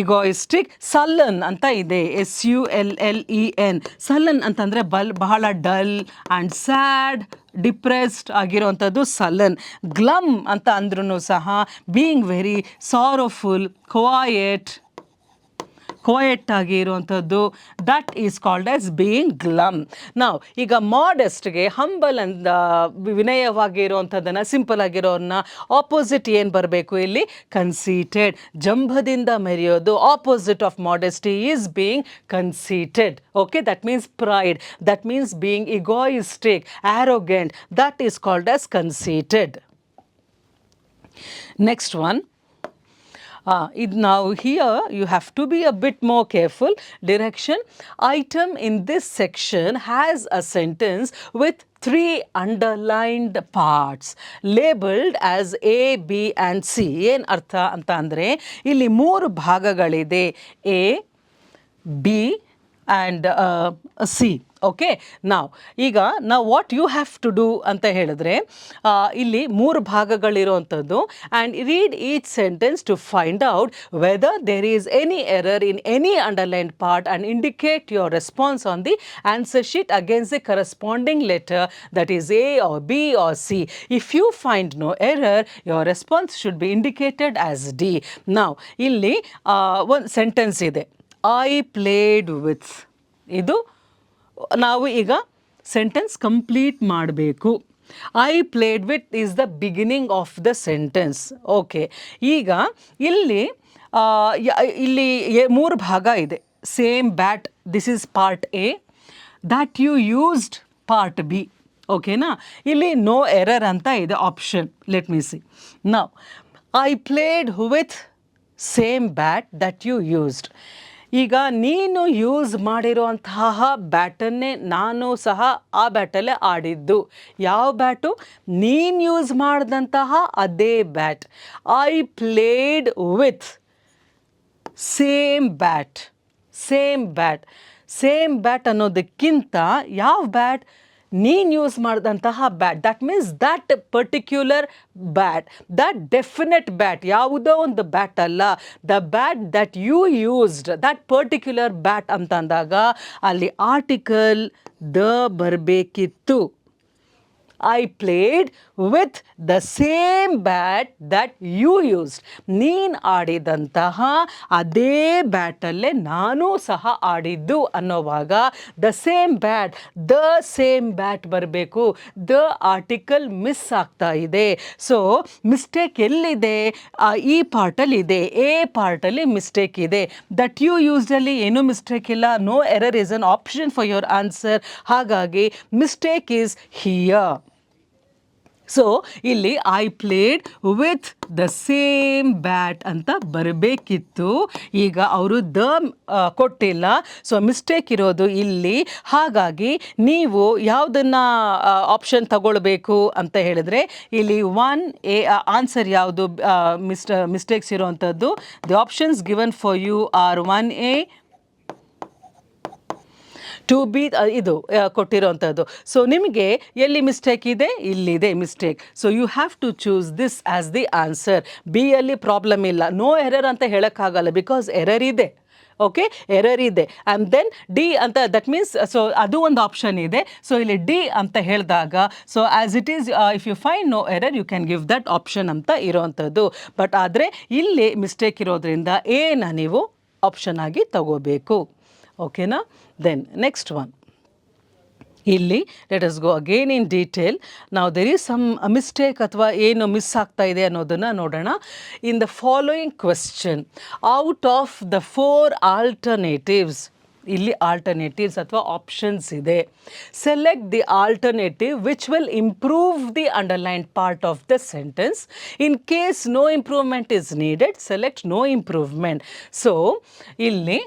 Speaker 1: egoistic. Sullen ಅಂತ ಇದೆ, SULLEN. ಸಲ್ಲನ್ ಅಂತಂದರೆ ಬಹಳ ಡಲ್ ಆ್ಯಂಡ್ ಸ್ಯಾಡ್, ಡಿಪ್ರೆಸ್ಡ್ ಆಗಿರೋವಂಥದ್ದು ಸಲ್ಲನ್. ಗ್ಲಮ್ ಅಂತ ಅಂದ್ರೂ ಸಹ ಬೀಯಿಂಗ್ ವೆರಿ ಸಾರೋಫುಲ್, ಕ್ವಾಯೆಟ್ ಆಗಿ ಇರುವಂಥದ್ದು, that is called as being glum. ನಾವು ಈಗ ಮಾಡೆಸ್ಟ್ಗೆ ಹಂಬಲ್ ಅಂತ ವಿನಯವಾಗಿ ಇರುವಂಥದ್ದನ್ನು, ಸಿಂಪಲ್ ಆಗಿರೋನ್ನ ಆಪೋಸಿಟ್ ಏನು ಬರಬೇಕು ಇಲ್ಲಿ? ಕನ್ಸೀಟೆಡ್. ಜಂಭದಿಂದ ಮೆರೆಯೋದು. Opposite of modesty is being conceited. Okay, that means pride, that means being egoistic, arrogant, that is called as conceited. Next one. Now here you have to be a bit more careful. Direction. Item in this section has a sentence with 3 underlined parts labeled as A, B and C. ಏನು ಅರ್ಥ ಅಂತ ಅಂದರೆ ಇಲ್ಲಿ 3 ಭಾಗಗಳಿದೆ, A, B and C. Okay ಈಗ ನಾವು what you have to do ಅಂತ ಹೇಳಿದ್ರೆ ಇಲ್ಲಿ 3 ಭಾಗಗಳಿರುವಂಥದ್ದು and read each sentence to find out whether there is any error in any underlined part and indicate your response on the answer sheet against the corresponding letter that is A or B or C. If you find no error, your response should be indicated as D. Now ಇಲ್ಲಿ ಒಂದು sentence ಇದೆ, I played with. ಇದು ನಾವು ಈಗ sentence complete ಮಾಡಬೇಕು. I played with is the beginning of the sentence. Okay, ಈಗ ಇಲ್ಲಿ 3 ಭಾಗ ಇದೆ. Same bat, this is part A. That you used part B. ಓಕೆನಾ? ಇಲ್ಲಿ ನೋ ಎರರ್ ಅಂತ ಇದೆ option. Let me see. Now I played with same bat that you used. ಈಗ ನೀನು ಯೂಸ್ ಮಾಡಿರುವಂತಹ ಬ್ಯಾಟನ್ನೇ ನಾನು ಸಹ ಆ ಬ್ಯಾಟಲ್ಲೇ ಆಡಿದ್ದು. ಯಾವ ಬ್ಯಾಟು? ನೀನು ಯೂಸ್ ಮಾಡಿದಂತಹ ಅದೇ bat. I played with same bat. Same bat. Same bat ಅನ್ನೋದಕ್ಕಿಂತ ಯಾವ ಬ್ಯಾಟ್? ನೀನು ಯೂಸ್ ಮಾಡಿದಂತಹ bat. That means that particular bat, that definite bat, ಯಾವುದೋ ಒಂದು ಬ್ಯಾಟ್ ಅಲ್ಲ. The bat that you used, that particular bat ಅಂತ ಅಂದಾಗ ಅಲ್ಲಿ ಆರ್ಟಿಕಲ್ ದ ಬರಬೇಕಿತ್ತು. I played with the same bat that you used. ನೀನು ಆಡಿದಂತಹ ಅದೇ ಬ್ಯಾಟಲ್ಲೇ ನಾನು ಸಹ ಆಡಿದ್ದು ಅನ್ನೋವಾಗ the same bat, the same bat ಬರಬೇಕು. ದ ಆರ್ಟಿಕಲ್ ಮಿಸ್ ಆಗ್ತಾ ಇದೆ. ಸೊ ಮಿಸ್ಟೇಕ್ ಎಲ್ಲಿದೆ? ಈ ಪಾರ್ಟಲ್ಲಿ ಇದೆ, ಎ ಪಾರ್ಟಲ್ಲಿ ಮಿಸ್ಟೇಕ್ ಇದೆ. ದಟ್ ಯು ಯೂಸ್ಡಲ್ಲಿ ಏನೂ ಮಿಸ್ಟೇಕ್ ಇಲ್ಲ. No error is an option for your answer. ಹಾಗಾಗಿ ಮಿಸ್ಟೇಕ್ ಈಸ್ ಹಿಯರ್. ಸೊ ಇಲ್ಲಿ I played with the same bat ಅಂತ ಬರಬೇಕಿತ್ತು. ಈಗ ಅವರು ಕೊಟ್ಟಿಲ್ಲ, ಸೊ ಮಿಸ್ಟೇಕ್ ಇರೋದು ಇಲ್ಲಿ. ಹಾಗಾಗಿ ನೀವು ಯಾವುದನ್ನು ಆಪ್ಷನ್ ತಗೊಳ್ಬೇಕು ಅಂತ ಹೇಳಿದ್ರೆ ಇಲ್ಲಿ 1A ಆನ್ಸರ್ ಯಾವುದು ಮಿಸ್ಟೇಕ್ಸ್ ಇರೋವಂಥದ್ದು? The options given for you are 1A, 2B ಇದು ಕೊಟ್ಟಿರೋವಂಥದ್ದು. ಸೊ ನಿಮಗೆ ಎಲ್ಲಿ ಮಿಸ್ಟೇಕ್ ಇದೆ? ಇಲ್ಲಿದೆ mistake. So you have to choose this as the answer. ಬಿಯಲ್ಲಿ ಪ್ರಾಬ್ಲಮ್ ಇಲ್ಲ, ನೋ ಎರರ್ ಅಂತ ಹೇಳೋಕ್ಕಾಗಲ್ಲ, ಬಿಕಾಸ್ ಎರರ್ ಇದೆ. ಓಕೆ, ಎರರ್ ಇದೆ. ಆ್ಯಂಡ್ ದೆನ್ ಡಿ ಅಂತ, ದಟ್ ಮೀನ್ಸ್ ಸೊ ಅದು ಒಂದು ಆಪ್ಷನ್ ಇದೆ. ಸೊ ಇಲ್ಲಿ ಡಿ ಅಂತ ಹೇಳಿದಾಗ so as it is if you find no error you can give that option ಅಂತ ಇರೋವಂಥದ್ದು. ಬಟ್ ಆದರೆ ಇಲ್ಲಿ ಮಿಸ್ಟೇಕ್ ಇರೋದ್ರಿಂದ ಎನ ನೀವು ಆಪ್ಷನ್ ಆಗಿ ತಗೋಬೇಕು. ಓಕೆನಾ? Then next one. ಇಲ್ಲಿ let us go again in detail. ನಾವು ದೇರ್ ಈಸ್ ಸಮ್ ಮಿಸ್ಟೇಕ್ ಅಥವಾ ಏನು ಮಿಸ್ ಆಗ್ತಾ ಇದೆ ಅನ್ನೋದನ್ನು ನೋಡೋಣ. In the following question, out of the 4 alternatives, ಇಲ್ಲಿ ಆಲ್ಟರ್ನೇಟಿವ್ಸ್ ಅಥವಾ ಆಪ್ಷನ್ಸ್ ಇದೆ. Select the alternative which will improve the underlined part of the sentence. In case no improvement is needed, select no improvement. So ಇಲ್ಲಿ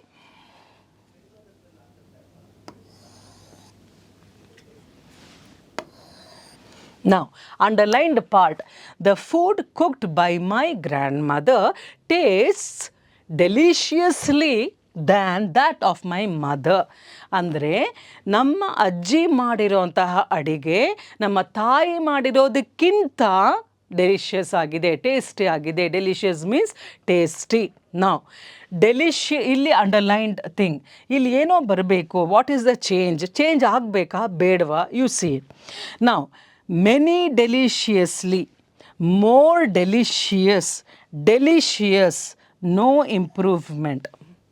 Speaker 1: now, underlined part, the food cooked by my grandmother tastes deliciously than that of my mother. ಅಂದರೆ ನಮ್ಮ ಅಜ್ಜಿ ಮಾಡಿರೋಂತಹ ಅಡಿಗೆ ನಮ್ಮ ತಾಯಿ ಮಾಡಿರೋದಕ್ಕಿಂತ delicious ಆಗಿದೆ, tasty ಆಗಿದೆ. Delicious means tasty. ನಾವು ಇಲ್ಲಿ ಅಂಡರ್ಲೈನ್ಡ್ ಥಿಂಗ್, ಇಲ್ಲಿ ಏನೋ ಬರಬೇಕು. ವಾಟ್ ಈಸ್ ದ ಚೇಂಜ್ ಆಗಬೇಕಾ ಬೇಡವಾ? ಯು ಸಿ ನಾವು many deliciously, more delicious, no improvement.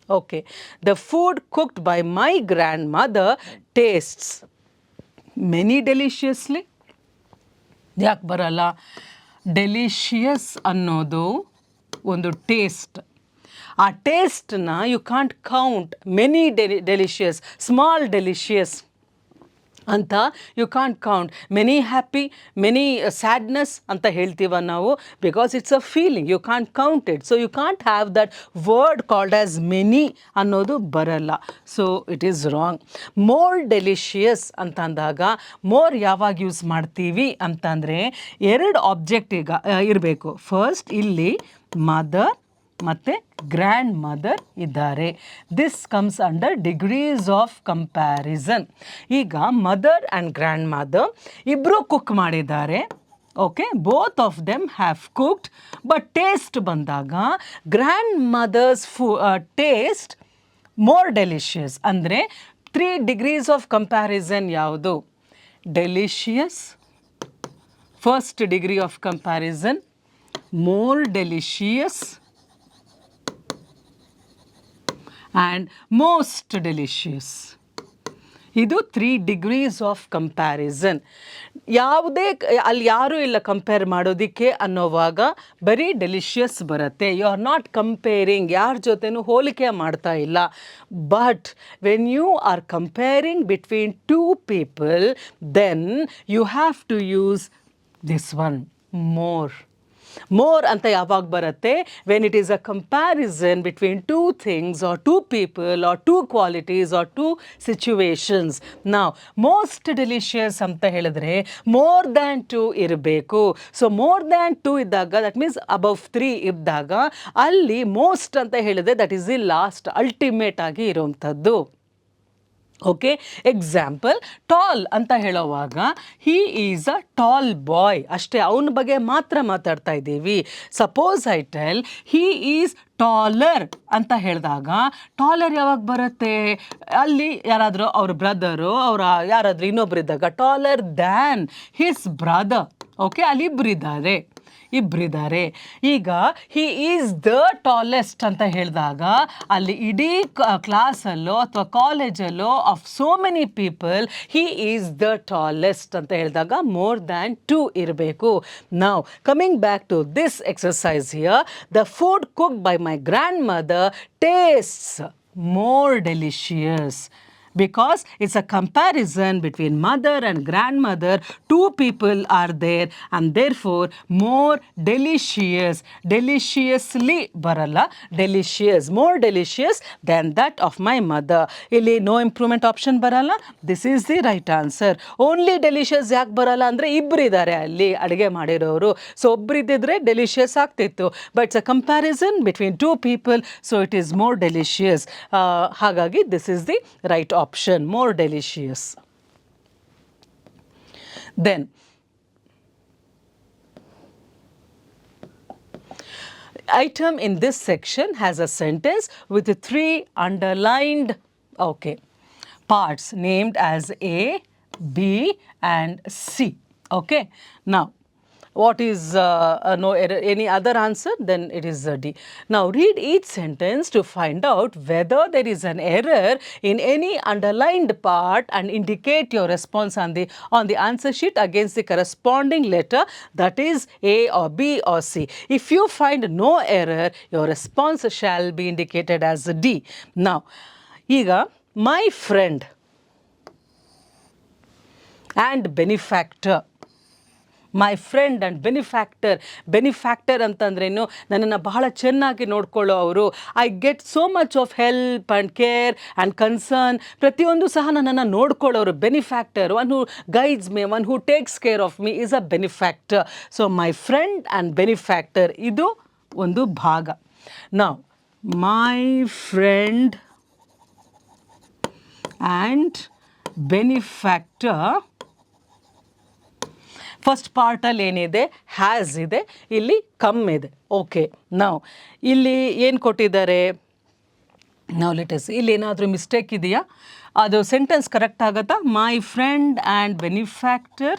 Speaker 1: Okay, the food cooked by my grandmother tastes many deliciously. ಯಾಕೆ ಬರಲ್ಲ? ಡೆಲಿಷಿಯಸ್ ಅನ್ನೋದು ಒಂದು ಟೇಸ್ಟ್. ಆ ಟೇಸ್ಟನ್ನ you can't count. Many delicious, small delicious ಅಂತ you can't count. Many happy, many sadness ಅಂತ ಹೇಳ್ತೀವ ನಾವು, because it's a feeling. You can't count it. So you can't have that word called as many ಅನ್ನೋದು ಬರಲ್ಲ. So it is wrong. More delicious ಅಂತಂದಾಗ more ಯಾವಾಗ use ಮಾಡ್ತೀವಿ ಅಂತಂದರೆ 2 object ಈಗ ಇರಬೇಕು. ಫಸ್ಟ್ ಇಲ್ಲಿ ಮದರ್ ಮತ್ತು ಗ್ರ್ಯಾಂಡ್ ಮದರ್ ಇದ್ದಾರೆ. This comes under degrees of comparison. ಈಗ ಮದರ್ ಆ್ಯಂಡ್ ಗ್ರ್ಯಾಂಡ್ ಮದರ್ ಇಬ್ಬರು ಕುಕ್ ಮಾಡಿದ್ದಾರೆ. Okay, both of them have cooked, but taste ಬಂದಾಗ grandmother's taste more delicious. ಅಂದರೆ 3 ಡಿಗ್ರೀಸ್ ಆಫ್ ಕಂಪ್ಯಾರಿಸನ್ ಯಾವುದು? Delicious, first degree of comparison, more delicious and most delicious. ಇದು 3 degrees of comparison. ಯಾವುದೇ ಅಲ್ಲಿ ಯಾರೂ ಇಲ್ಲ ಕಂಪೇರ್ ಮಾಡೋದಕ್ಕೆ ಅನ್ನೋವಾಗ ಬರೀ ಡೆಲಿಷಿಯಸ್ ಬರುತ್ತೆ. ಯು ಆರ್ ನಾಟ್ ಕಂಪೇರಿಂಗ್, ಯಾರ ಜೊತೆನೂ ಹೋಲಿಕೆ ಮಾಡ್ತಾ ಇಲ್ಲ. But when you are comparing between 2 people, then you have to use this one, more. More ಅಂತ ಯಾವಾಗ ಬರುತ್ತೆ? When it is a comparison between 2 things or 2 people or 2 qualities or 2 situations. ನಾವು most delicious ಅಂತ ಹೇಳಿದ್ರೆ more than 2 ಇರಬೇಕು. So more than 2 ಇದ್ದಾಗ that means above 3 ಇದ್ದಾಗ ಅಲ್ಲಿ ಮೋಸ್ಟ್ ಅಂತ ಹೇಳಿದ್ರೆ that is the last, ultimate ಆಗಿ ಇರುವಂಥದ್ದು. ಓಕೆ, ಎಕ್ಸಾಂಪಲ್ ಟಾಲ್ ಅಂತ ಹೇಳೋವಾಗ ಹೀ ಈಸ್ ಅ ಟಾಲ್ ಬಾಯ್ ಅಷ್ಟೇ, ಅವನ ಬಗ್ಗೆ ಮಾತ್ರ ಮಾತಾಡ್ತಾ ಇದ್ದೀವಿ. Suppose I tell he is taller ಅಂತ ಹೇಳಿದಾಗ ಟಾಲರ್ ಯಾವಾಗ ಬರುತ್ತೆ? ಅಲ್ಲಿ ಯಾರಾದರೂ ಅವ್ರ ಬ್ರದರು ಯಾರಾದರೂ ಇನ್ನೊಬ್ರು ಇದ್ದಾಗ taller than his brother. Okay, ಅಲ್ಲಿ ಇಬ್ಬರಿದ್ದಾರೆ. ಈಗ ಹಿ ಈಸ್ ದ ಟಾಲೆಸ್ಟ್ ಅಂತ ಹೇಳಿದಾಗ ಅಲ್ಲಿ ಇಡೀ ಕ್ಲಾಸಲ್ಲೋ ಅಥವಾ ಕಾಲೇಜಲ್ಲೋ of so many people he is the tallest ಅಂತ ಹೇಳಿದಾಗ ಮೋರ್ ದ್ಯಾನ್ 2 ಇರಬೇಕು. Now coming back to this exercise here, the food cooked by my grandmother tastes more delicious, because it's a comparison between mother and grandmother. 2 people are there and therefore more delicious. Deliciously baralla, delicious, more delicious than that of my mother. Illi no improvement option baralla. This is the right answer. Only delicious yak baralla andre ibru idare alli adige ಮಾಡಿರೋರು. So ಒಬ್ಬರಿದ್ದಿದ್ರೆ delicious ಆಗ್ತಿತ್ತು. But it's a comparison between 2 people, so it is more delicious. ಹಾಗಾಗಿ this is the right option, more delicious. Then item in this section has a sentence with 3 underlined parts named as A, B and C. Okay, now what is no error, any other answer? Then it is D. Now read each sentence to find out whether there is an error in any underlined part and indicate your response on the answer sheet against the corresponding letter, that is A or B or C. If you find no error, your response shall be indicated as D. Now iga my friend and benefactor. My friend and benefactor ಅಂತಂದ್ರೇನು? ನನ್ನನ್ನು ಬಹಳ ಚೆನ್ನಾಗಿ ನೋಡ್ಕೊಳ್ಳೋ ಅವರು. I get so much of help and care and concern. ಪ್ರತಿಯೊಂದು ಸಹ ನನ್ನನ್ನು ನೋಡ್ಕೊಳ್ಳೋರು benefactor. One who guides me, one who takes care of me is a benefactor. So my friend and benefactor ಇದು ಒಂದು ಭಾಗ. ನಾವು my friend and benefactor first ಪಾರ್ಟಲ್ಲಿ ಏನಿದೆ? ಹ್ಯಾಸ್ ಇದೆ, ಇಲ್ಲಿ ಕಮ್ ಇದೆ. ಓಕೆ, ನಾವು ಇಲ್ಲಿ ಏನು ಕೊಟ್ಟಿದ್ದಾರೆ? ನಾವು ಲೆಟಸ್ ಇಲ್ಲಿ ಏನಾದರೂ ಮಿಸ್ಟೇಕ್ ಇದೆಯಾ? ಅದು ಸೆಂಟೆನ್ಸ್ ಕರೆಕ್ಟ್ ಆಗುತ್ತಾ? My friend and benefactor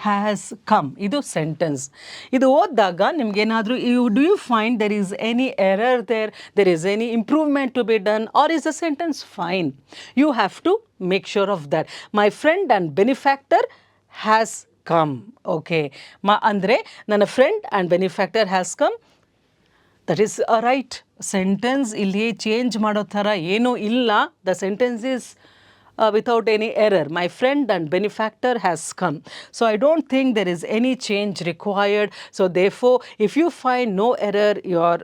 Speaker 1: has come, ಇದು ಸೆಂಟೆನ್ಸ್. ಇದು ಓದಿದಾಗ ನಿಮ್ಗೇನಾದರೂ do you find there is any error there is any improvement to be done, or is the sentence fine? You have to make sure of that. My friend and benefactor has come. Okay, ಅಂದರೆ ನನ್ನ friend and benefactor has come, that is a right sentence. ಇಲ್ಲಿ change ಮಾಡೋ ಥರ ಏನೂ ಇಲ್ಲ. The sentence is without any error. My friend and benefactor has come. So I don't think there is any change required. So therefore, if you find no error, your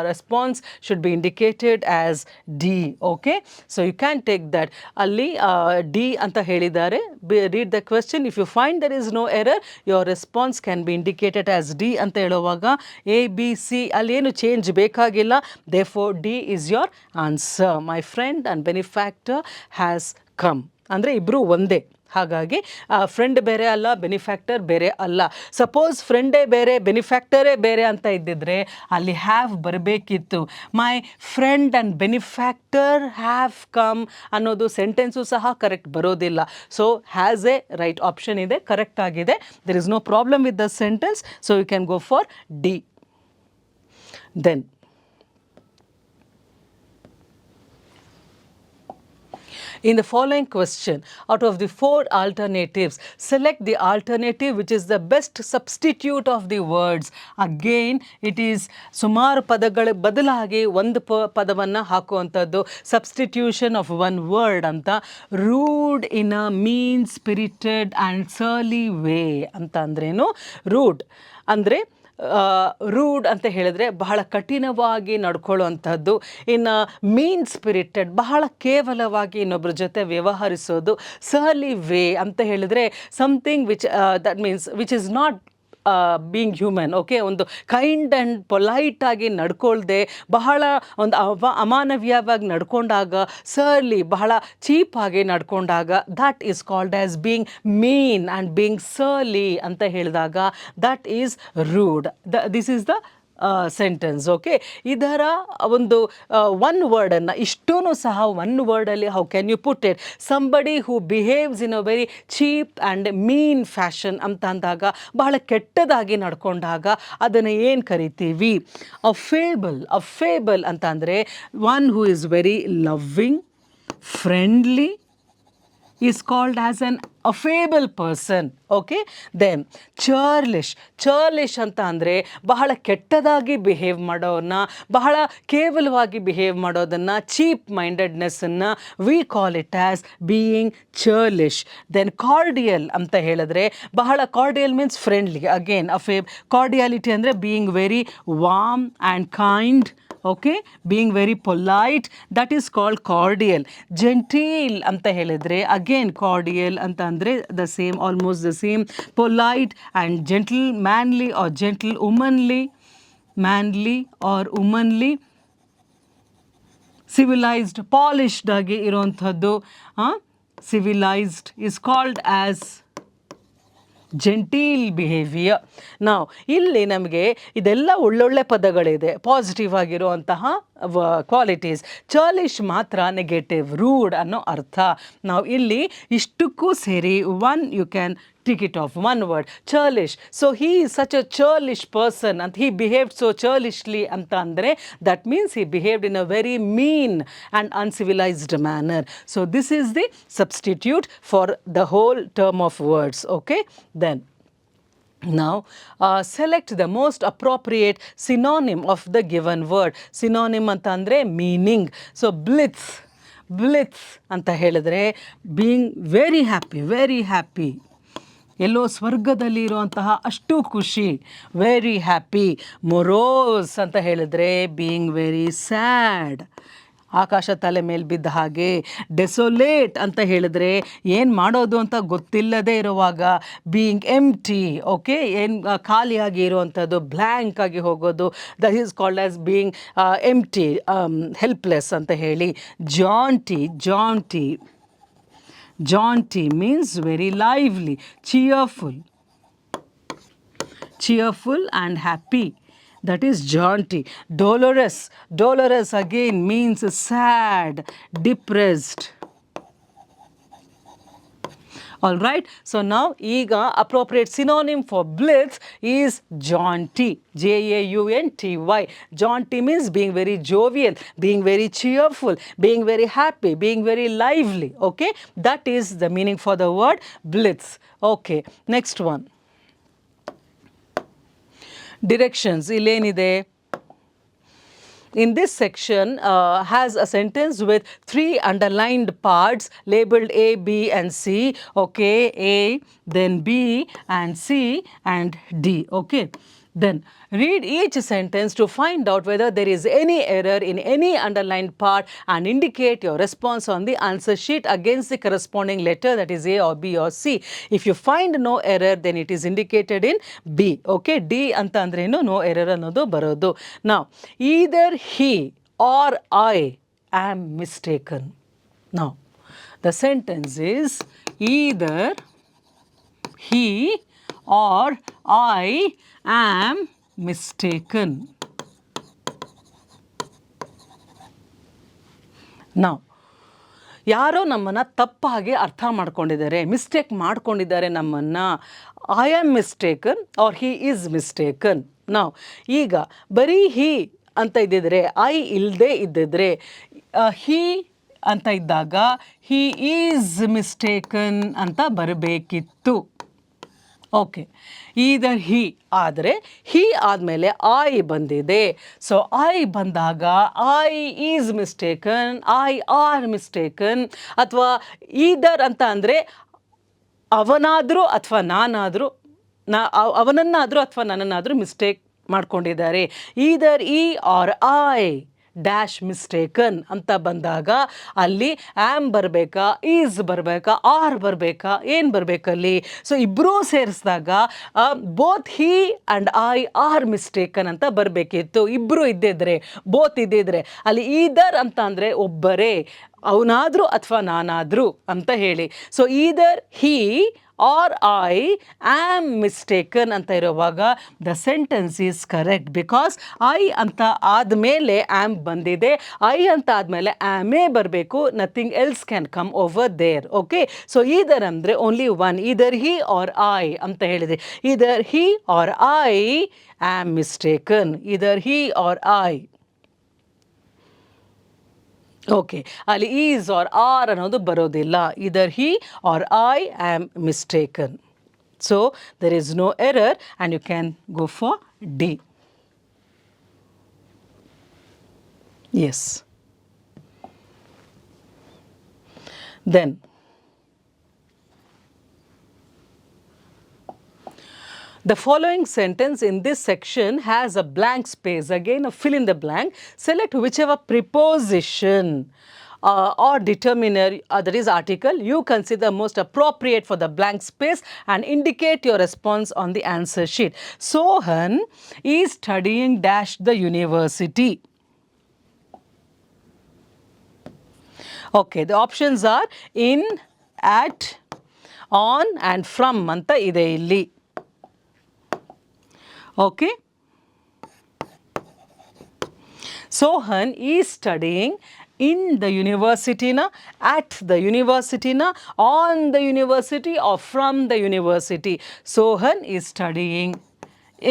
Speaker 1: response should be indicated as D. Okay? So you can take that. Ali D anta helidare. Read the question. If you find there is no error, your response can be indicated as D anta heluvaga A, B, C ಅಲ್ಲಿ ಏನು change ಬೇಕಾಗಿಲ್ಲ. Therefore, D is your answer. My friend and benefactor has come. ಅಂದರೆ ಇಬ್ಬರು ಒಂದೇ. ಹಾಗಾಗಿ friend ಬೇರೆ ಅಲ್ಲ, ಬೆನಿಫ್ಯಾಕ್ಟರ್ ಬೇರೆ ಅಲ್ಲ. ಸಪೋಸ್ ಫ್ರೆಂಡೇ ಬೇರೆ ಬೆನಿಫ್ಯಾಕ್ಟರೇ ಬೇರೆ ಅಂತ ಇದ್ದಿದ್ರೆ ಅಲ್ಲಿ ಹ್ಯಾವ್ ಬರಬೇಕಿತ್ತು. My friend and benefactor have come ಅನ್ನೋದು ಸೆಂಟೆನ್ಸು ಸಹ ಕರೆಕ್ಟ್ ಬರೋದಿಲ್ಲ. So has a right option ಇದೆ, ಕರೆಕ್ಟ್ ಆಗಿದೆ. There is no problem with the sentence. So you can go for D. Then in the following question, out of the 4 alternatives, select the alternative which is the best substitute of the words. Again, it is ಸುಮಾರು ಪದಗಳ ಬದಲಾಗಿ ಒಂದು ಪದವನ್ನು ಹಾಕುವಂಥದ್ದು. Substitution of one word ಅಂತ. Rude in a mean spirited and surly way ಅಂತ ಅಂದ್ರೇನು? Rude ಅಂದರೆ ರೂಡ್ ಅಂತ ಹೇಳಿದ್ರೆ ಬಹಳ ಕಠಿಣವಾಗಿ ನಡ್ಕೊಳ್ಳುವಂಥದ್ದು. ಇನ್ನು ಮೀನ್ ಸ್ಪಿರಿಟೆಡ್ ಬಹಳ ಕೇವಲವಾಗಿ ಇನ್ನೊಬ್ಬರ ಜೊತೆ ವ್ಯವಹರಿಸೋದು. ಸರ್ಲಿ ವೇ ಅಂತ ಹೇಳಿದ್ರೆ something that means which is not being human. Okay, ಒಂದು ಕೈಂಡ್ ಆ್ಯಂಡ್ ಪೊಲೈಟಾಗಿ ನಡ್ಕೊಳ್ದೆ ಬಹಳ ಒಂದು ಅಮಾನವೀಯವಾಗಿ ನಡ್ಕೊಂಡಾಗ, ಸರ್ಲಿ ಬಹಳ ಚೀಪಾಗಿ ನಡ್ಕೊಂಡಾಗ, that is called as being mean and being surly ಅಂತ ಹೇಳಿದಾಗ that is rude. This is the sentence. Okay, ಇದರ ಒಂದು ಒನ್ ವರ್ಡನ್ನು ಇಷ್ಟೂ ಸಹ ಒನ್ ವರ್ಡಲ್ಲಿ how can you put it? Somebody who behaves in a very cheap and mean fashion ಅಂತ ಅಂದಾಗ, ಬಹಳ ಕೆಟ್ಟದಾಗಿ ನಡ್ಕೊಂಡಾಗ ಅದನ್ನು ಏನು ಕರಿತೀವಿ? ಅ ಫೇಬಲ್ ಅಂತ ಅಂದರೆ one who is very loving, friendly is called as an affable person. Okay, then churlish ಅಂತ ಅಂದರೆ ಬಹಳ ಕೆಟ್ಟದಾಗಿ ಬಿಹೇವ್ ಮಾಡೋನ್ನ, ಬಹಳ ಕೇವಲವಾಗಿ ಬಿಹೇವ್ ಮಾಡೋದನ್ನು, ಚೀಪ್ ಮೈಂಡೆಡ್ನೆಸ್ಸನ್ನು we call it as being churlish. then cordial ಅಂತ ಹೇಳಿದ್ರೆ ಬಹಳ cordial means friendly. Again cordiality ಅಂದರೆ being very warm and kind. Okay, being very polite, that is called cordial. Genteel ಅಂತ ಹೇಳಿದರೆ ಅಗೇನ್ ಕಾರ್ಡಿಯಲ್ ಅಂತ ಅಂದರೆ the same, almost the same. Polite and gentle, manly or gentle, manly or womanly. Civilised, polished ಆಗಿ ಇರೋವಂಥದ್ದು. Civilised is called as genteel behaviour. ನಾವು ಇಲ್ಲಿ ನಮಗೆ ಇದೆಲ್ಲ ಒಳ್ಳೊಳ್ಳೆ ಪದಗಳಿದೆ, ಪಾಸಿಟಿವ್ ಆಗಿರುವಂತಹ ಕ್ವಾಲಿಟೀಸ್. ಚರ್ಲಿಶ್ ಮಾತ್ರ ನೆಗೆಟಿವ್, ರೂಡ್ ಅನ್ನೋ ಅರ್ಥ. ನಾವು ಇಲ್ಲಿ ಇಷ್ಟಕ್ಕೂ ಸೇರಿ one you can tick it off, one word, churlish. So he is such a churlish person and he behaved so churlishly anta andre, that means he behaved in a very mean and uncivilized manner. So this is the substitute for the whole term of words. Okay, then now select the most appropriate synonym of the given word. Synonym anta andre meaning. So blitz anta ಹೇಳಿದ್ರೆ being very happy, ಎಲ್ಲೋ ಸ್ವರ್ಗದಲ್ಲಿ ಇರುವಂತಹ ಅಷ್ಟು ಖುಷಿ, very happy. ಮೊರೋಸ್ ಅಂತ ಹೇಳಿದ್ರೆ being very sad, ಆಕಾಶ ತಲೆ ಮೇಲೆ ಬಿದ್ದ ಹಾಗೆ. ಡೆಸೊಲೇಟ್ ಅಂತ ಹೇಳಿದ್ರೆ ಏನು ಮಾಡೋದು ಅಂತ ಗೊತ್ತಿಲ್ಲದೆ ಇರುವಾಗ, ಬೀಯಿಂಗ್ ಎಂಟಿ. ಓಕೆ, ಏನು ಖಾಲಿಯಾಗಿ ಇರುವಂಥದ್ದು, ಬ್ಲ್ಯಾಂಕ್ ಆಗಿ ಹೋಗೋದು, that is called as being empty, helpless ಅಂತ ಹೇಳಿ. Jaunty means very lively, cheerful and happy. That is jaunty. Dolorous again means sad, depressed. All right, so now ಈಗ appropriate synonym for blitz is jaunty, jaunty. Jaunty means being very jovial, being very cheerful, being very happy, being very lively. Okay, that is the meaning for the word blitz. Okay, next one, directions. ಇಲ್ಲೇನಿದೆ? in this section has a sentence with 3 underlined parts labeled A, B and C. Okay, A, then B and C and D. Okay. Then read each sentence to find out whether there is any error in any underlined part and indicate your response on the answer sheet against the corresponding letter, that is A or B or C. If you find no error, then it is indicated in B. Okay, D anta andre eno no error annodu barodu. Now, either he or I am mistaken. Now, the sentence is either he or I am mistaken. Now, ಯಾರೋ ನಮ್ಮನ್ನು ತಪ್ಪಾಗಿ ಅರ್ಥ ಮಾಡ್ಕೊಂಡಿದ್ದಾರೆ, mistake ಮಾಡ್ಕೊಂಡಿದ್ದಾರೆ ನಮ್ಮನ್ನು. I am mistaken or he is mistaken. ನಾವು ಈಗ ಬರೀ ಹಿ ಅಂತ ಇದ್ದಿದ್ರೆ, ಐ ಇಲ್ಲದೆ ಇದ್ದಿದ್ರೆ, ಹಿ ಅಂತ ಇದ್ದಾಗ ಹಿ ಈಸ್ ಮಿಸ್ಟೇಕನ್ ಅಂತ ಬರಬೇಕಿತ್ತು. ಓಕೆ, ಈದರ್ ಹಿ ಆದರೆ ಹಿ ಆದಮೇಲೆ ಐ ಬಂದಿದೆ. ಸೊ ಐ ಬಂದಾಗ I is mistaken, I are mistaken. ಅಥವಾ ಈದರ್ ಅಂತ ಅಂದರೆ ಅವನಾದರೂ ಅಥವಾ ನಾನಾದರೂ, ಅವನನ್ನಾದರೂ ಅಥವಾ ನನ್ನನ್ನಾದರೂ ಮಿಸ್ಟೇಕ್ ಮಾಡ್ಕೊಂಡಿದ್ದಾರೆ. Either he or I dash mistaken ಅಂತ ಬಂದಾಗ ಅಲ್ಲಿ ಆ್ಯಮ್ ಬರಬೇಕಾ, ಈಸ್ ಬರಬೇಕಾ, ಆರ್ ಬರಬೇಕಾ, ಏನು ಬರಬೇಕಲ್ಲಿ? ಸೊ ಇಬ್ಬರೂ ಸೇರಿಸಿದಾಗ both he and I are mistaken ಅಂತ ಬರಬೇಕಿತ್ತು. ಇಬ್ಬರು ಇದ್ದಿದ್ರೆ, ಬೋತ್ ಇದ್ದಿದ್ರೆ. ಅಲ್ಲಿ ಈದರ್ ಅಂತ ಅಂದರೆ ಒಬ್ಬರೇ, ಅವನಾದರೂ ಅಥವಾ ನಾನಾದರೂ ಅಂತ ಹೇಳಿ. So either he or I am mistaken ಅಂತ ಇರುವಾಗ the sentence is correct, because I ಅಂತ ಆದಮೇಲೆ ಆಮ್ ಬಂದಿದೆ. ಐ ಅಂತ ಆದಮೇಲೆ ಆಮೇ ಬರಬೇಕು, nothing else can come over there. Okay, so either ಅಂದರೆ only one, either he or I ಅಂತ ಹೇಳಿದೆ. Either he or I am mistaken, either he or I. Okay, ಅಲ್ಲಿ ಈಸ್ ಆರ್ ಆರ್ ಅನ್ನೋದು ಬರೋದಿಲ್ಲ. Either he or I am mistaken. So there is no error and you can go for D. S. Then the following sentence in this section has a blank space. Again, a fill in the blank. Select whichever preposition or determiner, that is article, you consider most appropriate for the blank space and indicate your response on the answer sheet. Sohan is studying dash the university. Okay, the options are in, at, on and from anta ide illi. Okay, Sohan is studying in the university na, at the university na, on the university or from the university. Sohan is studying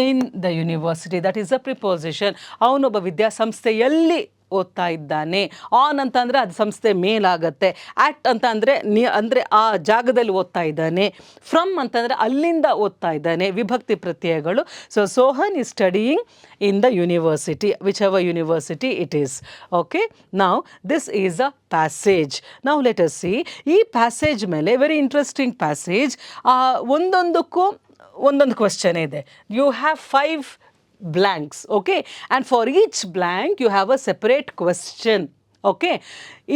Speaker 1: in the university. That is a preposition. ಅವನೊಬ್ಬ ವಿದ್ಯಾಸಂಸ್ಥೆಯಲ್ಲಿ ಓದ್ತಾ ಇದ್ದಾನೆ. On ಅಂತಂದರೆ ಅದು ಸಂಸ್ಥೆ ಮೇಲಾಗತ್ತೆ. At ಅಂತ ಅಂದರೆ ಆ ಜಾಗದಲ್ಲಿ ಓದ್ತಾ ಇದ್ದಾನೆ. ಫ್ರಮ್ ಅಂತಂದರೆ ಅಲ್ಲಿಂದ ಓದ್ತಾ ಇದ್ದಾನೆ. ವಿಭಕ್ತಿ ಪ್ರತ್ಯಯಗಳು. So Sohan is studying in the university, whichever university it is. Okay, ನಾವು ದಿಸ್ ಈಸ್ ಅ ಪ್ಯಾಸೇಜ್. ನಾವು ಲೆಟ್ ಅಸ್ ಸಿ ಈ ಪ್ಯಾಸೇಜ್ ಮೇಲೆ, ವೆರಿ ಇಂಟ್ರೆಸ್ಟಿಂಗ್ ಪ್ಯಾಸೇಜ್. ಒಂದೊಂದಕ್ಕೂ ಒಂದೊಂದು ಕ್ವೆಶ್ಚನ್ ಇದೆ. You have 5 blanks, okay, and for each blank you have a separate question. Okay,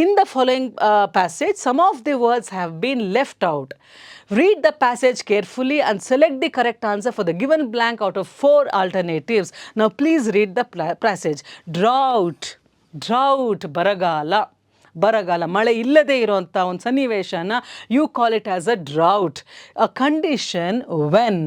Speaker 1: in the following passage some of the words have been left out. Read the passage carefully and select the correct answer for the given blank out of 4 alternatives. Now please read the passage. Drought, drought, ಬರಗಾಲ, ಮಳೆ ಇಲ್ಲದೆ ಇರುವಂಥ ಒಂದು ಸನ್ನಿವೇಶನ you call it as a drought. A condition when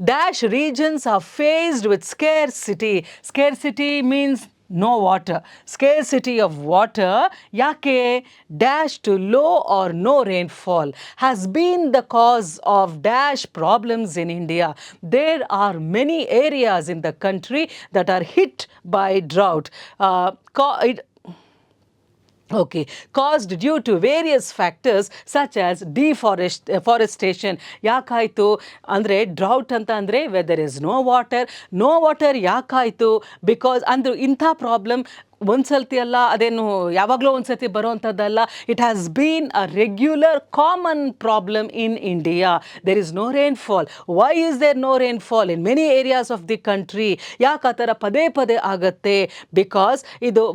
Speaker 1: dash regions are faced with scarcity. Scarcity means no water. Scarcity of water, yake dash to low or no rainfall has been the cause of dash problems in India. There are many areas in the country that are hit by drought. Okay, caused due to various factors such as deforestation. ಯಾಕಾಯಿತು ಅಂದರೆ drought ಅಂತ ಅಂದರೆ weather is no water ಯಾಕಾಯಿತು because ಅಂದ್ರೆ ಇಂಥ problem ಒಂದ್ಸತಿ ಅಲ್ಲ, ಅದೇನು ಯಾವಾಗಲೂ ಒಂದ್ಸತಿ ಬರೋವಂಥದ್ದಲ್ಲ. It has been a regular common problem in India. There is no rainfall. Why is there no rainfall in many areas of the country? ಯಾಕೆ ಆ ಥರ ಪದೇ ಪದೇ ಆಗುತ್ತೆ? ಬಿಕಾಸ್ ಇದು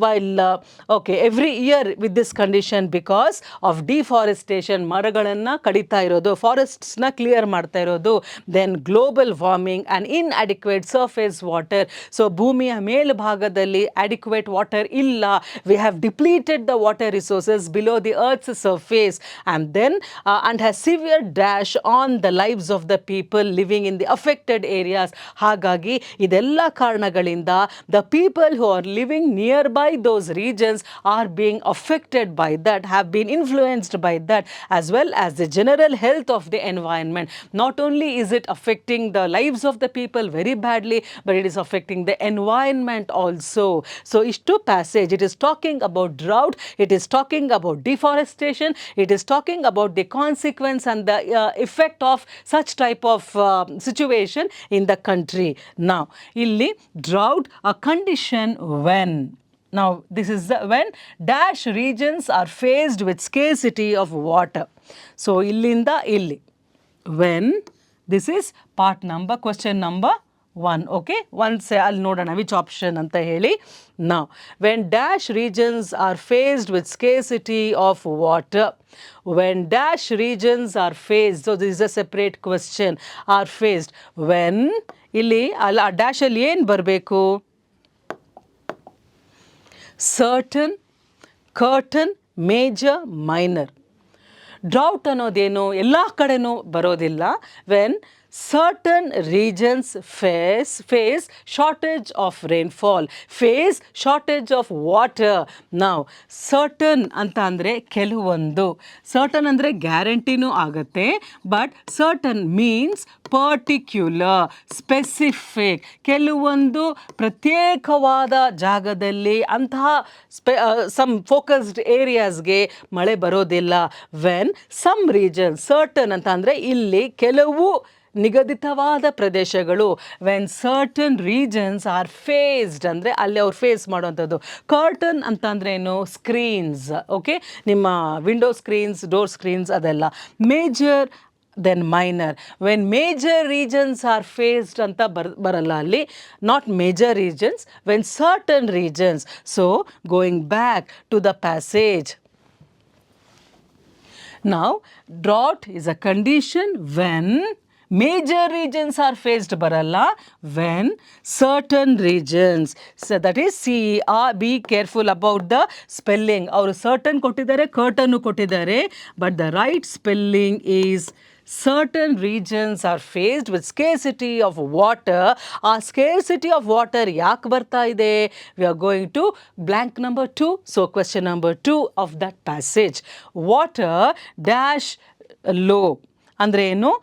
Speaker 1: okay every year with this condition because of deforestation, ಮರಗಳನ್ನು ಕಡಿತಾ ಇರೋದು, ಫಾರೆಸ್ಟ್ಸ್ನ ಕ್ಲಿಯರ್ ಮಾಡ್ತಾ ಇರೋದು, then global warming and inadequate surface water. So ಭೂಮಿಯ ಮೇಲ್ಭಾಗದಲ್ಲಿ ಅಡಿಕ್ವೇಟ್ ವಾಟರ್ ಇಲ್ಲ. We have depleted the water resources below the earth's surface and has severe dash on the lives of the people living in the affected areas. ಹಾಗಾಗಿ ಇದೆಲ್ಲ ಕಾರಣಗಳಿಂದ the people who are living nearby those regions are being affected by that, have been influenced by that, as well as the general health of the environment. Not only is it affecting the lives of the people very badly, but it is affecting the environment also. So ishtu passage, it is talking about drought, it is talking about deforestation, it is talking about the consequence and the effect of such type of situation in the country. Now illi drought, a condition when, now this is when dash regions are faced with scarcity of water. So illinda illi, when, this is part number, question number 1. Okay, once ಅಲ್ಲಿ ನೋಡೋಣ which option ಅಂತ ಹೇಳಿ. Now when dash regions are faced with scarcity of water, when dash regions are faced, so this is a separate question, are faced when, ಇಲ್ಲಿ ಆ dash ಅಲ್ಲಿ ಏನು ಬರಬೇಕು? Certain, curtain, major, minor. Drought ಅನ್ನೋದೇನು ಎಲ್ಲ ಕಡೆನೂ ಬರೋದಿಲ್ಲ. When certain regions face shortage of rainfall, face shortage of water. Now certain ಅಂತ ಅಂದರೆ ಕೆಲವೊಂದು, certain ಅಂದರೆ ಗ್ಯಾರಂಟಿನೂ ಆಗುತ್ತೆ, but certain means particular, specific, ಕೆಲವೊಂದು ಪ್ರತ್ಯೇಕವಾದ ಜಾಗದಲ್ಲಿ ಅಂತಹ ಸಮ್ ಫೋಕಸ್ಡ್ ಏರಿಯಾಸ್ಗೆ ಮಳೆ ಬರೋದಿಲ್ಲ. ವೆನ್ ಸಮ್ ರೀಜನ್, ಸರ್ಟನ್ ಅಂತ ಅಂದರೆ ಇಲ್ಲಿ ಕೆಲವು ನಿಗದಿತವಾದ ಪ್ರದೇಶಗಳು, when certain regions are faced ಅಂದರೆ ಅಲ್ಲಿ ಅವ್ರು ಫೇಸ್ ಮಾಡುವಂಥದ್ದು. ಕರ್ಟನ್ ಅಂತ ಅಂದರೆ ಏನು? ಸ್ಕ್ರೀನ್ಸ್, ಓಕೆ, ನಿಮ್ಮ ವಿಂಡೋ ಸ್ಕ್ರೀನ್ಸ್, ಡೋರ್ ಸ್ಕ್ರೀನ್ಸ್ ಅದೆಲ್ಲ. Major, then minor. When major regions are faced ಅಂತ ಬರಲ್ಲ ಅಲ್ಲಿ, not major regions, when certain regions. So going back to the passage. Now drought is a condition when major regions are faced baralla, when certain regions, so that is be careful about the spelling. Avaru certain kottidare, curtain kottidare, but the right spelling is certain regions are faced with scarcity of water. A scarcity of water yak barta ide? We are going to blank number 2. So question number 2 of that passage. Water dash low andre enu?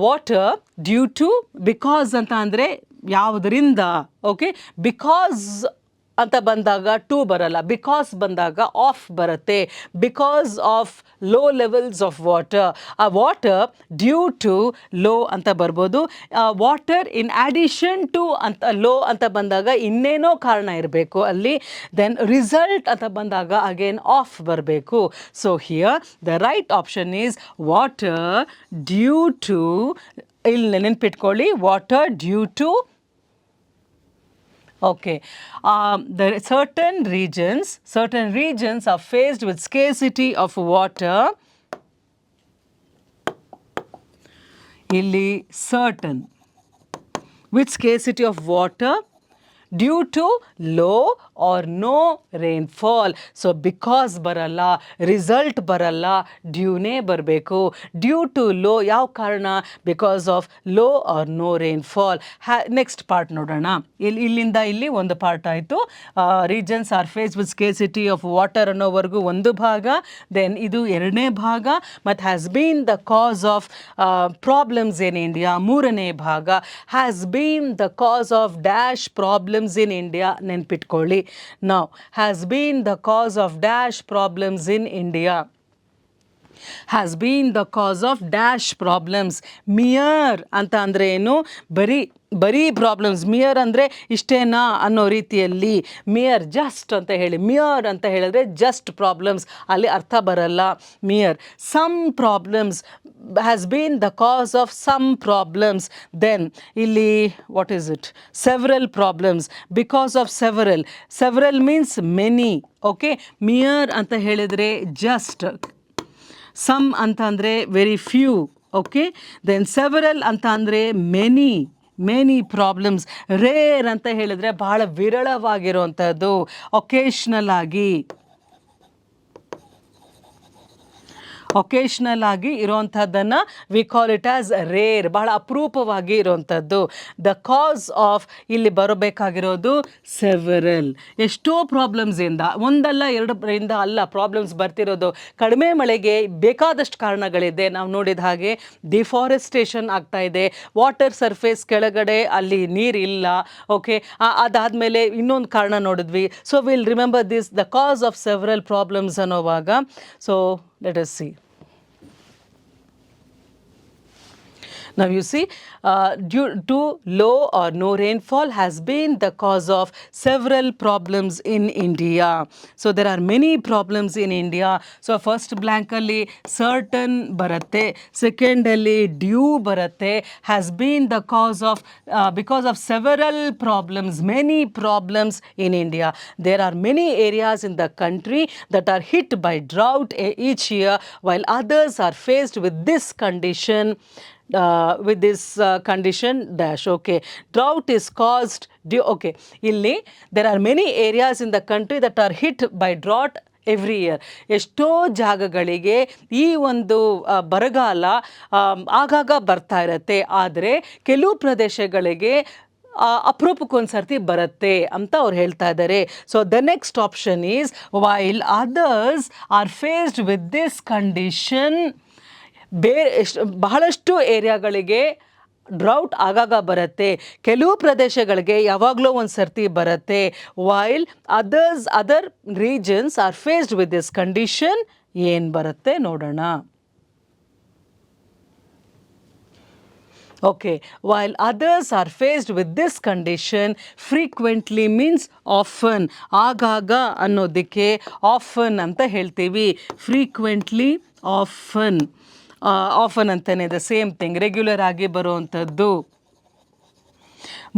Speaker 1: Water due to, because ಅಂತ ಅಂದರೆ ಯಾವುದರಿಂದ, okay, because ಅಂತ ಬಂದಾಗ to ಬರಲ್ಲ, because ಬಂದಾಗ of ಬರುತ್ತೆ. Because of low levels of water, ಆ water due to low ಅಂತ ಬರ್ಬೋದು. ವಾಟರ್ ಇನ್ ಅಡಿಷನ್ ಟು ಅಂತ ಲೋ ಅಂತ ಬಂದಾಗ ಇನ್ನೇನೋ ಕಾರಣ ಇರಬೇಕು ಅಲ್ಲಿ. ದೆನ್ ರಿಸಲ್ಟ್ ಅಂತ ಬಂದಾಗ ಅಗೇನ್ ಆಫ್ ಬರಬೇಕು. So here the right option is water due to, ಇಲ್ಲಿ ನೆನ್ಪಿಟ್ಕೊಳ್ಳಿ, water due to, okay, the certain regions are faced with scarcity of water. Illi certain with scarcity of water due to low or no rainfall. So because ಬರಲ್ಲ, result ಬರಲ್ಲ, ಡ್ಯೂನೇ ಬರಬೇಕು. Due to low, ಯಾವ ಕಾರಣ? Because of low or no rainfall. Next part ನೋಡೋಣ. ಇಲ್ಲಿಂದ ಇಲ್ಲಿ ಒಂದು ಪಾರ್ಟ್ ಆಯಿತು. Regions are face with scarcity of water ಅನ್ನೋವರೆಗೂ ಒಂದು ಭಾಗ, ದೆನ್ ಇದು ಎರಡನೇ ಭಾಗ, ಮತ್ತು has been the cause of problems in India ಮೂರನೇ ಭಾಗ, has been the cause of dash problem problems in India ನೆನ್ಪಿಟ್ಕೊಳ್ಳಿ. Now has been the cause of dash problems in India. Has been the cause of dash problems. Mere ಅಂತ ಅಂದರೆ ಏನು? ಬರೀ problems. Mere ಅಂದರೆ ಇಷ್ಟೇನಾ ಅನ್ನೋ ರೀತಿಯಲ್ಲಿ. ಮಿಯರ್ ಜಸ್ಟ್ ಅಂತ ಹೇಳಿ. ಮಿಯರ್ ಅಂತ ಹೇಳಿದ್ರೆ ಜಸ್ಟ್ ಪ್ರಾಬ್ಲಮ್ಸ್, ಅಲ್ಲಿ ಅರ್ಥ ಬರಲ್ಲ. Mere some problems, has been the cause of some problems. Then ಇಲ್ಲಿ what is it? Several problems, because of several. Several means many. Okay, mere ಅಂತ ಹೇಳಿದರೆ ಜಸ್ಟ್. ಸಮ್ ಅಂತ ಅಂದರೆ very few. Okay, then several ಅಂತ ಅಂದರೆ many problems. Rare ಅಂತ ಹೇಳಿದರೆ ಬಹಳ ವಿರಳವಾಗಿರುವಂಥದ್ದು, ಒಕೇಶ್ನಲ್ ಆಗಿ ಇರೋವಂಥದ್ದನ್ನು we call it as rare, ಬಹಳ ಅಪರೂಪವಾಗಿ ಇರೋವಂಥದ್ದು. ದ ಕಾಸ್ ಆಫ್ ಇಲ್ಲಿ ಬರಬೇಕಾಗಿರೋದು ಸೆವರಲ್. ಎಷ್ಟೋ ಪ್ರಾಬ್ಲಮ್ಸಿಂದ, ಒಂದಲ್ಲ ಎರಡರಿಂದ ಅಲ್ಲ ಪ್ರಾಬ್ಲಮ್ಸ್ ಬರ್ತಿರೋದು. ಕಡಿಮೆ ಮಳೆಗೆ ಬೇಕಾದಷ್ಟು ಕಾರಣಗಳಿದೆ. ನಾವು ನೋಡಿದ ಹಾಗೆ ಡಿಫಾರೆಸ್ಟೇಷನ್ ಆಗ್ತಾ ಇದೆ, ವಾಟರ್ ಸರ್ಫೇಸ್ ಕೆಳಗಡೆ ಅಲ್ಲಿ ನೀರಿಲ್ಲ. ಓಕೆ, ಅದಾದಮೇಲೆ ಇನ್ನೊಂದು ಕಾರಣ ನೋಡಿದ್ವಿ. So will remember this, the cause of several problems ಅನ್ನೋವಾಗ. So let us see. Now you see, due to low or no rainfall has been the cause of several problems in India. So there are many problems in India. So first blank alli certain baratte, second alli due baratte, has been the cause of because of several problems, many problems in India. There are many areas in the country that are hit by drought each year, while others are faced with this condition. Dash. Okay, drought is caused due. Okay, illi there are many areas in the country that are hit by drought every year. ಎಷ್ಟೋ ಜಾಗಗಳಿಗೆ ಈ ಒಂದು ಬರಗಾಲ ಆಗಾಗ ಬರ್ತಾ ಇರತ್ತೆ. ಆದರೆ ಕೆಲವು ಪ್ರದೇಶಗಳಿಗೆ ಅಪರೂಪಕ್ಕೊಂದು ಸರ್ತಿ ಬರುತ್ತೆ ಅಂತ ಅವ್ರು ಹೇಳ್ತಾ ಇದ್ದಾರೆ. So the next option is, while others R faced with this condition. ಬಹಳಷ್ಟು ಏರಿಯಾಗಳಿಗೆ ಡ್ರೌಟ್ ಆಗಾಗ ಬರುತ್ತೆ, ಕೆಲವು ಪ್ರದೇಶಗಳಿಗೆ ಯಾವಾಗಲೂ ಒಂದು ಸರ್ತಿ ಬರುತ್ತೆ. While other regions are faced with this condition. ಏನು ಬರುತ್ತೆ ನೋಡೋಣ. Okay, while others are faced with this condition, frequently means often. ಆಗಾಗ ಅನ್ನೋದಕ್ಕೆ often ಅಂತ ಹೇಳ್ತೀವಿ. frequently, often ಅಂತಾನೆ ದ ಸೇಮ್ ಥಿಂಗ್, ರೆಗ್ಯುಲರ್ ಆಗಿ ಬರುವಂಥದ್ದು.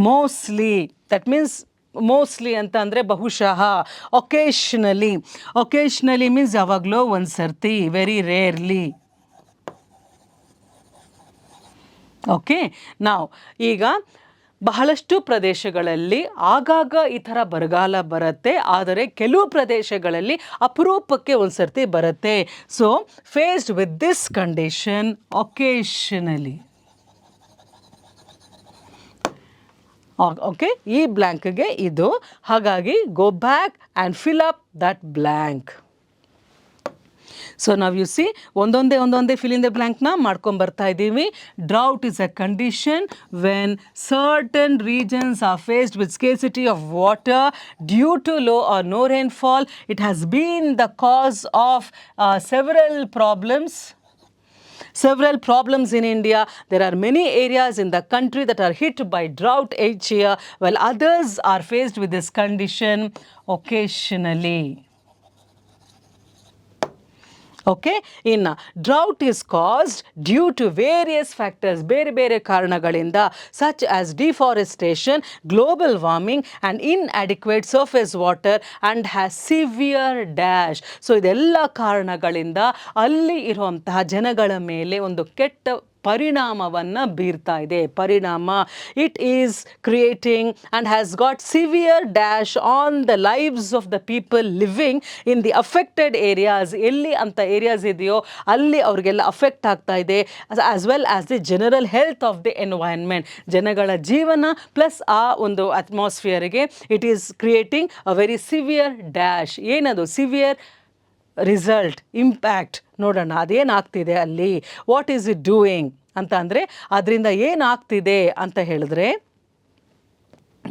Speaker 1: ಮೋಸ್ಟ್ಲಿ, ದಟ್ ಮೀನ್ಸ್ ಮೋಸ್ಟ್ಲಿ ಅಂತ ಅಂದರೆ ಬಹುಶಃ. ಒಕೇಶ್ನಲಿ ಮೀನ್ಸ್ ಯಾವಾಗಲೋ ಒಂದು ಸರ್ತಿ, ವೆರಿ ರೇರ್ಲಿ. ಓಕೆ, ನಾವು ಈಗ ಬಹಳಷ್ಟು ಪ್ರದೇಶಗಳಲ್ಲಿ ಆಗಾಗ ಈ ಥರ ಬರಗಾಲ ಬರುತ್ತೆ, ಆದರೆ ಕೆಲವು ಪ್ರದೇಶಗಳಲ್ಲಿ ಅಪರೂಪಕ್ಕೆ ಒಂದು ಸರ್ತಿ ಬರುತ್ತೆ. So faced with this condition occasionally. Okay, ಈ ಬ್ಲ್ಯಾಂಕ್ಗೆ ಇದು. ಹಾಗಾಗಿ go back and fill up that blank. So ನಾವು ಯು ಸಿ ಒಂದೊಂದೇ ಫಿಲ್ ಇನ್ ದ ಬ್ಲ್ಯಾಂಕ್ನ ಮಾಡ್ಕೊಂಬರ್ತಾ ಇದ್ದೀವಿ. Drought is a condition when certain regions are faced with scarcity of water due to low or no rainfall. It has been the cause of several problems in India. There are many areas in the country that are hit by drought each year, while others are faced with this condition occasionally. Okay, ಇನ್ನು drought is caused due to various factors, ಬೇರೆ ಕಾರಣಗಳಿಂದ, such as deforestation, global warming and inadequate surface water and has severe dash. So ಇದೆಲ್ಲ ಕಾರಣಗಳಿಂದ ಅಲ್ಲಿ ಇರುವಂತಹ ಜನಗಳ ಮೇಲೆ ಒಂದು ಕೆಟ್ಟ ಪರಿಣಾಮವನ್ನು ಬೀರ್ತಾ ಇದೆ. It is creating and has got severe dash on the lives of the people living in the affected areas. ಎಲ್ಲಿ ಅಂತ ಏರಿಯಾಸ್ ಇದೆಯೋ ಅಲ್ಲಿ ಅವ್ರಿಗೆಲ್ಲ ಅಫೆಕ್ಟ್ ಆಗ್ತಾ ಇದೆ. As well as the general health of the environment, ಜನಗಳ ಜೀವನ ಪ್ಲಸ್ ಆ ಒಂದು ಅಟ್ಮಾಸ್ಫಿಯರಿಗೆ it is creating a very severe dash. ಏನದು ಸಿವಿಯರ್ ರಿಸಲ್ಟ್, ಇಂಪ್ಯಾಕ್ಟ್? ನೋಡೋಣ ಅದೇನಾಗ್ತಿದೆ ಅಲ್ಲಿ. ವಾಟ್ ಈಸ್ ಇಟ್ ಡೂಯಿಂಗ್ ಅಂತ ಅಂದರೆ ಅದರಿಂದ ಏನಾಗ್ತಿದೆ ಅಂತ ಹೇಳಿದ್ರೆ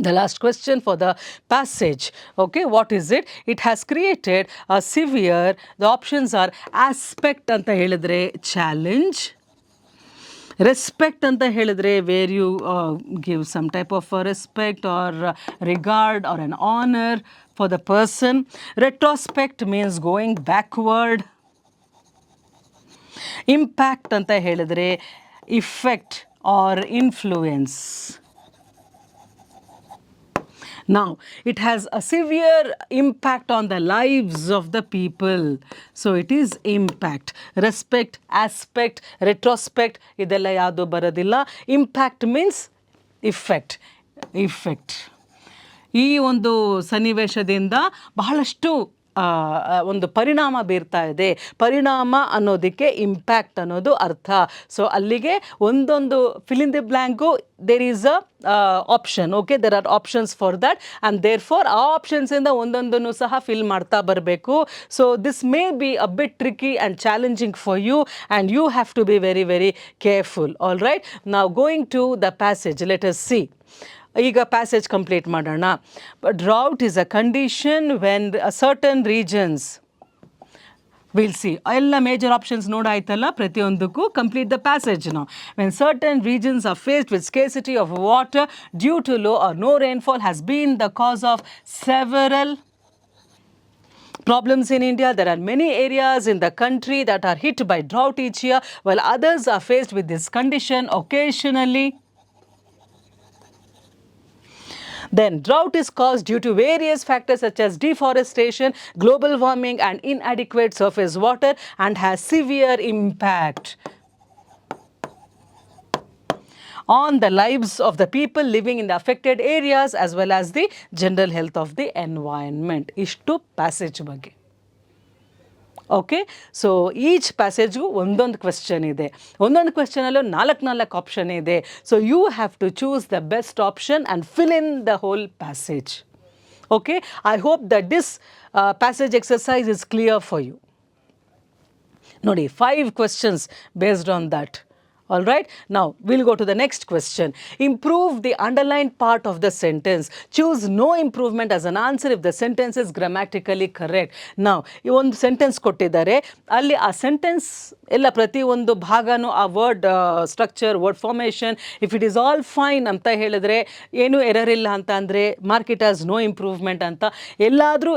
Speaker 1: The last question for the passage. Okay, what is it? It has created a severe, the options are aspect anta helidre challenge, respect anta helidre where you give some type of respect or regard or an honor for the person. Retrospect means going backward. Impact anta helidre effect or influence. Now, it has a severe impact on the lives of the people. So, it is impact. Respect, aspect, retrospect, idella yadu baradilla. Impact means effect. Effect. ಈ ಒಂದು ಸನ್ನಿವೇಶದಿಂದ ಬಹಳಷ್ಟು ಒಂದು ಪರಿಣಾಮ ಬೀರ್ತಾ ಇದೆ. ಪರಿಣಾಮ ಅನ್ನೋದಕ್ಕೆ impact ಅನ್ನೋದು ಅರ್ಥ. ಸೊ ಅಲ್ಲಿಗೆ ಒಂದೊಂದು fill in the blank there is a option. Okay, there are options for that and there for ಆ ಆಪ್ಷನ್ಸಿಂದ ಒಂದೊಂದನ್ನು ಸಹ ಫಿಲ್ ಮಾಡ್ತಾ ಬರಬೇಕು. So this may be a bit tricky and challenging for you and you have to be very very careful. All right, ನಾವು going to the passage. Let us see. ಈಗ passage complete ಮಾಡೋಣ. Drought is a condition when certain regions, will C ಎಲ್ಲ major options ನೋಡಾಯ್ತಲ್ಲ ಪ್ರತಿಯೊಂದಕ್ಕೂ. Complete the passage ನಾವು. When certain regions are faced with scarcity of water due to low or no rainfall has been the cause of several problems in India. There are many areas in the country that are hit by drought each year, while others are faced with this condition occasionally. Then drought is caused due to various factors such as deforestation, global warming and inadequate surface water and has severe impact on the lives of the people living in the affected areas as well as the general health of the environment. Ishtu passage ಬಗ್ಗೆ. Okay, so each ಪ್ಯಾಸೇಜ್ಗೂ ಒಂದೊಂದು question ಇದೆ. ಒಂದೊಂದು ಕ್ವೆಶ್ಚನಲ್ಲೂ ನಾಲ್ಕು option ಇದೆ. So you have to choose the best option and fill in the whole passage. Okay, I hope that this passage exercise is clear for you. ನೋಡಿ, 5 questions based on that. All right, now we'll go to the next question. Improve the underlined part of the sentence. Choose no improvement as an answer if the sentence is grammatically correct. Now ಈ ಒಂದು sentence ಕೊಟ್ಟಿದ್ದಾರೆ, ಅಲ್ಲಿ ಆ sentence ಎಲ್ಲ ಪ್ರತಿಯೊಂದು ಭಾಗನೂ ಆ word structure, word formation, if it is all fine ಅಂತ ಹೇಳಿದ್ರೆ, ಏನೂ ಎರರ್ ಇಲ್ಲ ಅಂತ ಅಂದರೆ mark it as no improvement ಅಂತ. ಎಲ್ಲಾದರೂ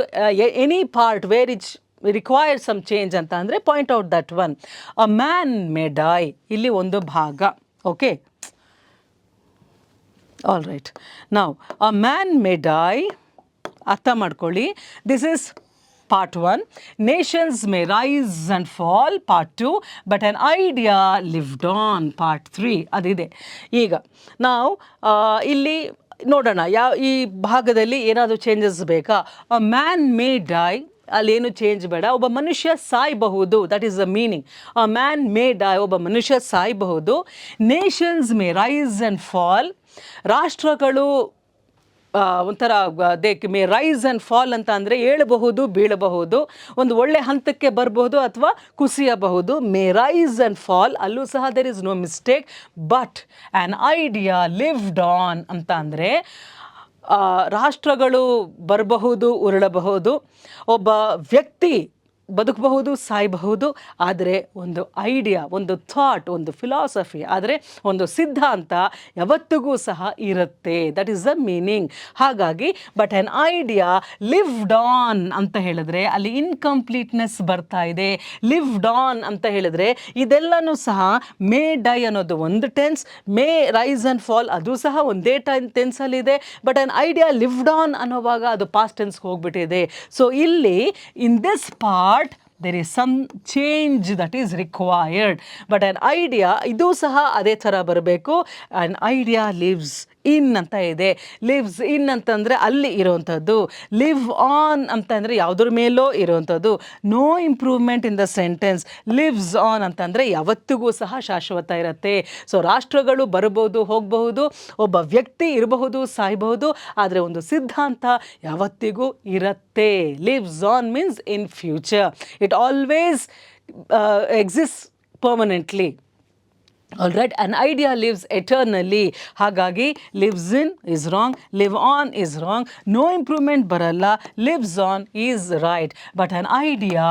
Speaker 1: any part where it's required some change ಅಂತ ಅಂದರೆ point out that one. A man may die, ಇಲ್ಲಿ ಒಂದು ಭಾಗ. Okay, all right. ನಾವು ಅ ಮ್ಯಾನ್ ಮೇ ಡೈ ಅರ್ಥ ಮಾಡ್ಕೊಳ್ಳಿ. This is part 1. Nations may rise and fall part 2. But on idea lived on part 3 ಅದಿದೆ. ಈಗ ನಾವು ಇಲ್ಲಿ ನೋಡೋಣ, ಈ ಭಾಗದಲ್ಲಿ ಏನಾದರೂ ಚೇಂಜಸ್ ಬೇಕಾ. ಅ ಮ್ಯಾನ್ ಮೇ ಡೈ, ಅಲ್ಲೇನು ಚೇಂಜ್ ಬೇಡ. ಒಬ್ಬ ಮನುಷ್ಯ ಸಾಯಬಹುದು, that is the meaning. A man may die, ಒಬ್ಬ ಮನುಷ್ಯ ಸಾಯಬಹುದು. Nations may rise and fall, ರಾಷ್ಟ್ರಗಳು ಒಂಥರ they may rise and fall ಅಂತ ಅಂದರೆ ಏಳಬಹುದು, ಬೀಳಬಹುದು, ಒಂದು ಒಳ್ಳೆ ಹಂತಕ್ಕೆ ಬರಬಹುದು ಅಥವಾ ಕುಸಿಯಬಹುದು. ಮೇ ರೈಸ್ ಆ್ಯಂಡ್ ಫಾಲ್, ಅಲ್ಲೂ ಸಹ there is no mistake. But an idea lived on ಅಂತ ಅಂದರೆ ರಾಷ್ಟ್ರಗಳು ಬರಬಹುದು, ಉರುಳಬಹುದು, ಒಬ್ಬ ವ್ಯಕ್ತಿ ಬದುಕಬಹುದು, ಸಾಯಬಹುದು. ಆದರೆ ಒಂದು ಐಡಿಯಾ, ಒಂದು ಥಾಟ್, ಒಂದು ಫಿಲಾಸಫಿ, ಆದರೆ ಒಂದು ಸಿದ್ಧಾಂತ ಯಾವತ್ತಿಗೂ ಸಹ ಇರುತ್ತೆ. That is the meaning. ಹಾಗಾಗಿ but an idea lived on ಅಂತ ಹೇಳಿದ್ರೆ ಅಲ್ಲಿ ಇನ್ಕಂಪ್ಲೀಟ್ನೆಸ್ ಬರ್ತಾ ಇದೆ. ಲಿವ್ಡ್ ಆನ್ ಅಂತ ಹೇಳಿದ್ರೆ ಇದೆಲ್ಲನೂ ಸಹ ಮೇ ಡೈ ಅನ್ನೋದು ಒಂದು tense, may rise and fall ಅದು ಸಹ ಒಂದೇ ಟೆನ್ಸಲ್ಲಿದೆ. But an idea lived on ಅನ್ನೋವಾಗ ಅದು ಪಾಸ್ಟ್ ಟೆನ್ಸ್ಗೆ ಹೋಗ್ಬಿಟ್ಟಿದೆ. ಸೊ ಇಲ್ಲಿ in this part there is some change that is required. But an idea, ಇದು ಸಹ ಅದೇ ಥರ ಬರಬೇಕು. an idea lives in ಅಂತ ಇದೆ. lives in ಅಂತಂದರೆ ಅಲ್ಲಿ ಇರೋವಂಥದ್ದು. live on ಅಂತಂದರೆ ಯಾವುದ್ರ ಮೇಲೋ ಇರೋವಂಥದ್ದು. No improvement in the sentence. lives on ಅಂತಂದರೆ ಯಾವತ್ತಿಗೂ ಸಹ ಶಾಶ್ವತ ಇರುತ್ತೆ. ಸೊ ರಾಷ್ಟ್ರಗಳು ಬರ್ಬೋದು, ಹೋಗಬಹುದು, ಒಬ್ಬ ವ್ಯಕ್ತಿ ಇರಬಹುದು, ಸಾಯಬಹುದು, ಆದರೆ ಒಂದು ಸಿದ್ಧಾಂತ ಯಾವತ್ತಿಗೂ ಇರುತ್ತೆ. lives on means in future. It always exists permanently. All right, an idea lives eternally. ಹಾಗಾಗಿ lives in is wrong, live on is wrong, no improvement ಬರಲ್ಲ, lives on is right. But an idea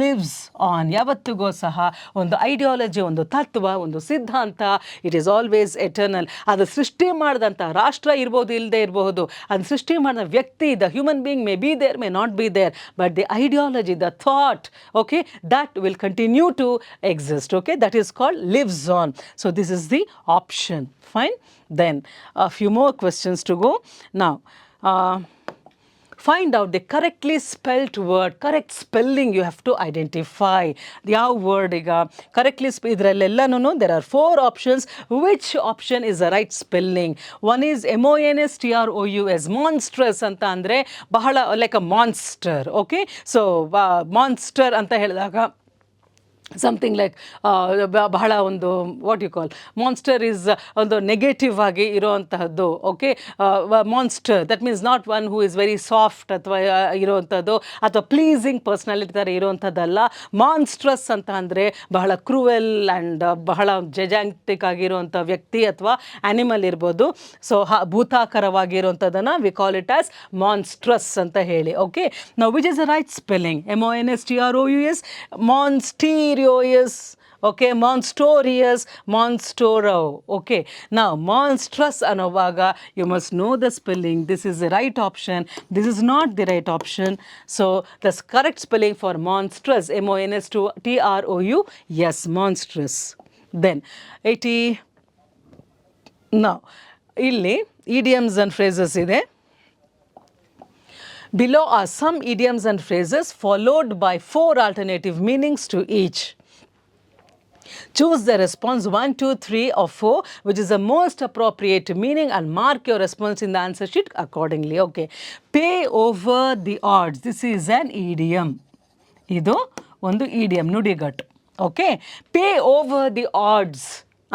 Speaker 1: lives on. ಯಾವತ್ತಿಗೂ ಸಹ ಒಂದು ideology, ಒಂದು ತತ್ವ, ಒಂದು ಸಿದ್ಧಾಂತ, it is always eternal. ಅದು ಸೃಷ್ಟಿ ಮಾಡಿದಂಥ ರಾಷ್ಟ್ರ ಇರ್ಬೋದು, ಇಲ್ಲದೆ ಇರಬಹುದು, ಅದು ಸೃಷ್ಟಿ ಮಾಡಿದ ವ್ಯಕ್ತಿ, the human being may be there, may not be there, but the ideology, the thought, okay, that will continue to exist. Okay, that is called lives on. So this is the option. Fine. Then a few more questions to go. Now find out the correctly spelt word. Correct spelling you have to identify. ಯಾವ word ಈಗ correctly ಇದರಲ್ಲೆಲ್ಲನೂ there are 4 options. Which option is the right spelling? One is monstrous, monstrous ಅಂತ ಅಂದರೆ ಬಹಳ like a monster. Okay, so monster ಅಂತ ಹೇಳಿದಾಗ something like ಬಹಳ ಒಂದು what you call monster is ಒಂದು ನೆಗೆಟಿವ್ ಆಗಿ ಇರೋವಂತಹದ್ದು. Okay, monster that means not one who is very soft ಅಥವಾ ಇರೋವಂಥದ್ದು ಅಥವಾ ಪ್ಲೀಸಿಂಗ್ ಪರ್ಸ್ನಾಲಿಟಿ ಥರ ಇರೋವಂಥದ್ದಲ್ಲ. ಮಾನ್ಸ್ಟ್ರಸ್ ಅಂತ ಅಂದರೆ ಬಹಳ ಕ್ರೂವೆಲ್ ಆ್ಯಂಡ್ ಬಹಳ ಜೆಜಾಂಟಿಕ್ ಆಗಿರುವಂಥ ವ್ಯಕ್ತಿ ಅಥವಾ ಆ್ಯನಿಮಲ್ ಇರ್ಬೋದು. ಸೊ ಭೂತಾಕರವಾಗಿರುವಂಥದ್ದನ್ನು we call it as monstrous ಅಂತ ಹೇಳಿ. Okay, now which is the right spelling? MONSTROUS, monster. Okay, monstorious, monstoro. Okay, now monstrous anovaga, you must know the spelling. This is the right option, this is not the right option. So the correct spelling for monstrous, MONSTROU, yes, monstrous. Then 80. Now illi idioms and phrases ide. Below are some idioms and phrases followed by 4 alternative meanings to each. Choose the response 1, 2, 3 or 4 which is the most appropriate meaning and mark your response in the answer sheet accordingly. Okay, pay over the odds. This is an idiom. ಇದು ಒಂದು idiom, ನುಡಿಗಟ್ಟು. Okay, pay over the odds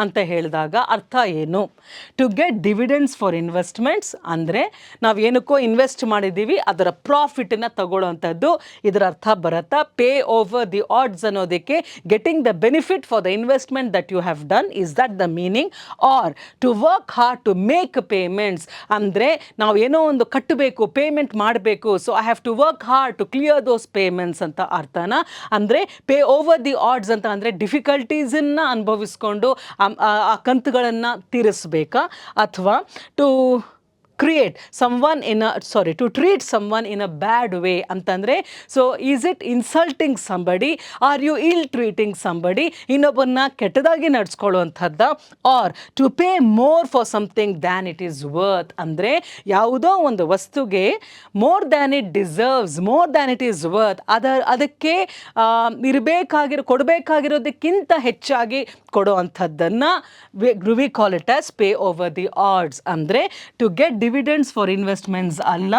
Speaker 1: ಅಂತ ಹೇಳಿದಾಗ ಅರ್ಥ ಏನು? To get dividends for investments ಅಂದರೆ ನಾವು ಏನಕ್ಕೋ invest ಮಾಡಿದ್ದೀವಿ, ಅದರ ಪ್ರಾಫಿಟನ್ನು ತಗೊಳ್ಳೋವಂಥದ್ದು ಇದರ ಅರ್ಥ ಬರುತ್ತಾ? ಪೇ ಓವರ್ ದಿ ಆಡ್ಸ್ ಅನ್ನೋದಕ್ಕೆ getting the benefit for the investment that you have done, is that the meaning? Or to work hard to make payments ಅಂದರೆ ನಾವು ಏನೋ ಒಂದು ಕಟ್ಟಬೇಕು, ಪೇಮೆಂಟ್ ಮಾಡಬೇಕು, so I have to work hard to clear those payments ಅಂತ ಅರ್ಥನ. ಅಂದರೆ pay over the odds ಅಂತ ಅಂದರೆ ಡಿಫಿಕಲ್ಟೀಸನ್ನು ಅನುಭವಿಸ್ಕೊಂಡು ಆ ಕಂತುಗಳನ್ನು ತೀರಿಸಬೇಕಾ, ಅಥವಾ to create someone in a to treat someone in a bad way ಅಂತಂದರೆ, so is it insulting somebody, are you ill treating somebody, ಇನ್ನೊಬ್ಬರನ್ನ ಕೆಟ್ಟದಾಗಿ ನಡ್ಸ್ಕೊಳ್ಳುವಂಥದ್ದ? Or to pay more for something than it is worth ಅಂದರೆ ಯಾವುದೋ ಒಂದು ವಸ್ತುಗೆ more than it deserves, more than it is worth, ಅದಕ್ಕೆ ಕೊಡಬೇಕಾಗಿರೋದಕ್ಕಿಂತ ಹೆಚ್ಚಾಗಿ ಕೊಡುವಂಥದ್ದನ್ನು we call it as pay over the odds. ಅಂದರೆ to get dividends for investments ಅಲ್ಲ,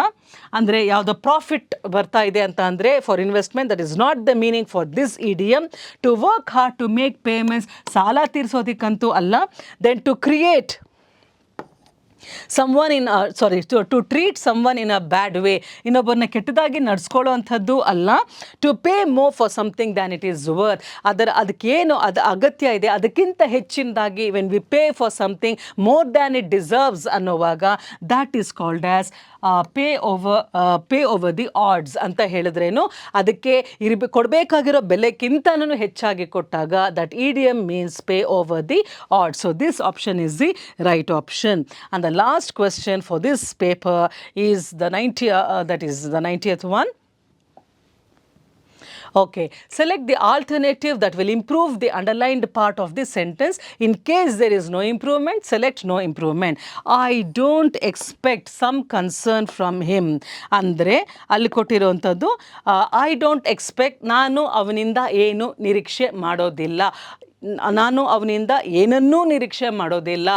Speaker 1: ಅಂದರೆ ಯಾವುದೋ ಪ್ರಾಫಿಟ್ ಬರ್ತಾ ಇದೆ ಅಂತ ಅಂದರೆ for investment, that is not the meaning for this idiom. To work hard to make payments, ಸಾಲ ತೀರಿಸೋದಕ್ಕಂತೂ ಅಲ್ಲ. Then to create someone in to treat someone in a bad way, ಇನ್ನೊಬ್ಬರನ್ನ ಕೆಟ್ಟದಾಗಿ ನಡ್ಸ್ಕೊಳ್ಳೋವಂಥದ್ದು ಅಲ್ಲ. To pay more for something than it is worth, ಅದಕ್ಕೇನು ಅದು ಅಗತ್ಯ ಇದೆ ಅದಕ್ಕಿಂತ ಹೆಚ್ಚಿನದಾಗಿ when we pay for something more than it deserves ಅನ್ನೋವಾಗ that is called as pay over the odds ಅಂತ ಹೇಳಿದ್ರೇನು, ಅದಕ್ಕೆ ಕೊಡಬೇಕಾಗಿರೋ ಬೆಲೆಗಿಂತನೂ ಹೆಚ್ಚಾಗಿ ಕೊಟ್ಟಾಗ that idiom means pay over the odds. So this option is the right option. And the last question for this paper is the 90th one. Okay, select the alternative that will improve the underlined part of this sentence. In case there is no improvement, select no improvement. I don't expect some concern from him. ಅಂದರೆ ಅಲ್ಲಿ ಕೊಟ್ಟಿರುವಂಥದ್ದು I don't expect, ನಾನು ಅವನಿಂದ ಏನು ನಿರೀಕ್ಷೆ ಮಾಡೋದಿಲ್ಲ, ನಾನು ಅವನಿಂದ ಏನನ್ನೂ ನಿರೀಕ್ಷೆ ಮಾಡೋದಿಲ್ಲ.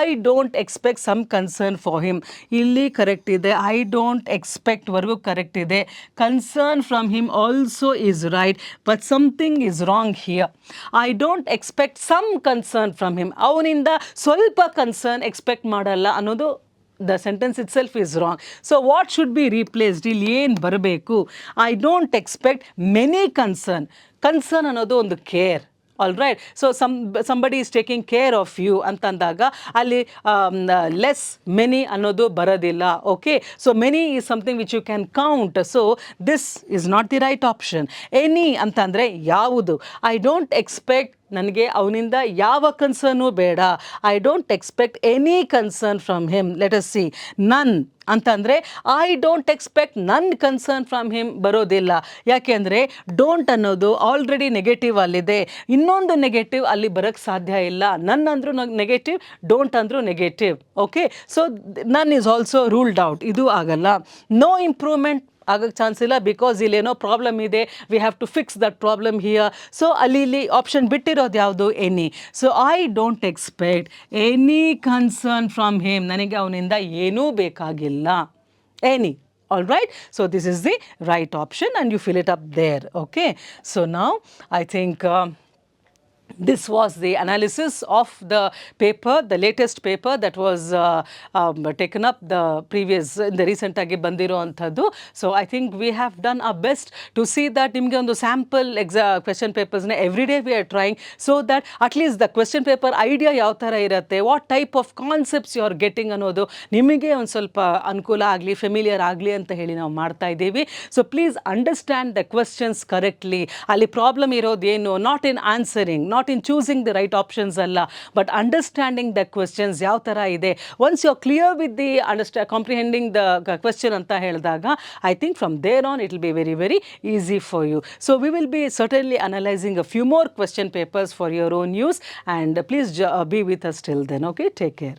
Speaker 1: I don't expect some concern for him, ಇಲ್ಲಿ ಕರೆಕ್ಟ್ ಇದೆ. ಐ ಡೋಂಟ್ ಎಕ್ಸ್ಪೆಕ್ಟ್ ವರ್ಗೂ ಕರೆಕ್ಟ್ ಇದೆ. Concern from him also is right, but something is wrong here. I don't expect some concern from him, ಅವನಿಂದ ಸ್ವಲ್ಪ ಕನ್ಸರ್ನ್ ಎಕ್ಸ್ಪೆಕ್ಟ್ ಮಾಡಲ್ಲ ಅನ್ನೋದು the sentence itself is wrong. So what should be replaced? ಇಲ್ಲಿ ಏನು ಬರಬೇಕು? I don't expect many concern. Concern ಅನ್ನೋದು ಒಂದು care, all right. So somebody is taking care of you ಅಂತಂದಾಗ ಅಲ್ಲಿ ಲೆಸ್ ಮೆನಿ ಅನ್ನೋದು ಬರೋದಿಲ್ಲ. Okay, so many is something which you can count. So this is not the right option. Any ಅಂತಂದರೆ ಯಾವುದು. I don't expect, ನನಗೆ ಅವನಿಂದ ಯಾವ concern ಬೇಡ. I don't expect any concern from him. Let us C. ನನ್ ಅಂತಂದರೆ I don't expect ನನ್ concern from him ಬರೋದಿಲ್ಲ. ಯಾಕೆಂದರೆ ಡೋಂಟ್ ಅನ್ನೋದು ಆಲ್ರೆಡಿ ನೆಗೆಟಿವ್ ಅಲ್ಲಿದೆ. ಇನ್ನೊಂದು ನೆಗೆಟಿವ್ ಅಲ್ಲಿ ಬರೋಕ್ಕೆ ಸಾಧ್ಯ ಇಲ್ಲ. ನನ್ ಅಂದರೂ ನೆಗೆಟಿವ್, ಡೋಂಟ್ ಅಂದರೂ negative. Okay, so none is also ruled out. ಇದು ಆಗಲ್ಲ. ನೋ ಇಂಪ್ರೂವ್ಮೆಂಟ್ ಆಗೋಕ್ಕೆ ಚಾನ್ಸ್ ಇಲ್ಲ, ಬಿಕಾಸ್ ಇಲ್ಲೇನೋ ಪ್ರಾಬ್ಲಮ್ ಇದೆ. We have to fix that problem here. So ಇಲ್ಲಿ ಆಪ್ಷನ್ ಬಿಟ್ಟಿರೋದು ಯಾವುದು? Any. So I don't expect any concern from him. ನನಗೆ ಅವನಿಂದ ಏನೂ ಬೇಕಾಗಿಲ್ಲ. Any. All right, so this is the right option and you fill it up there. Okay, so now I think this was the analysis of the paper, the latest paper that was taken up the previous, in the recent agi bandiro antadu. So I think we have done our best to see that nimge ondu sample question papers na every day we are trying, so that at least the question paper idea yav tara irutte, what type of concepts you are getting anodu nimige ಒಂದು ಸ್ವಲ್ಪ ಅನುಕೂಲ ಆಗಲಿ, familiar ಆಗಲಿ ಅಂತ ಹೇಳಿ ನಾವು ಮಾಡ್ತಾ ಇದ್ದೀವಿ. So please understand the questions correctly. ಅಲ್ಲಿ ಪ್ರಾಬ್ಲಮ್ ಇರೋದೇನು, not in answering, not in choosing the right options alla, but understanding the questions yav tara ide. Once you are clear with the comprehending the question anta heldaga, I think from there on it will be very very easy for you. So we will be certainly analyzing a few more question papers for your own use, and please be with us till then. Okay, take care.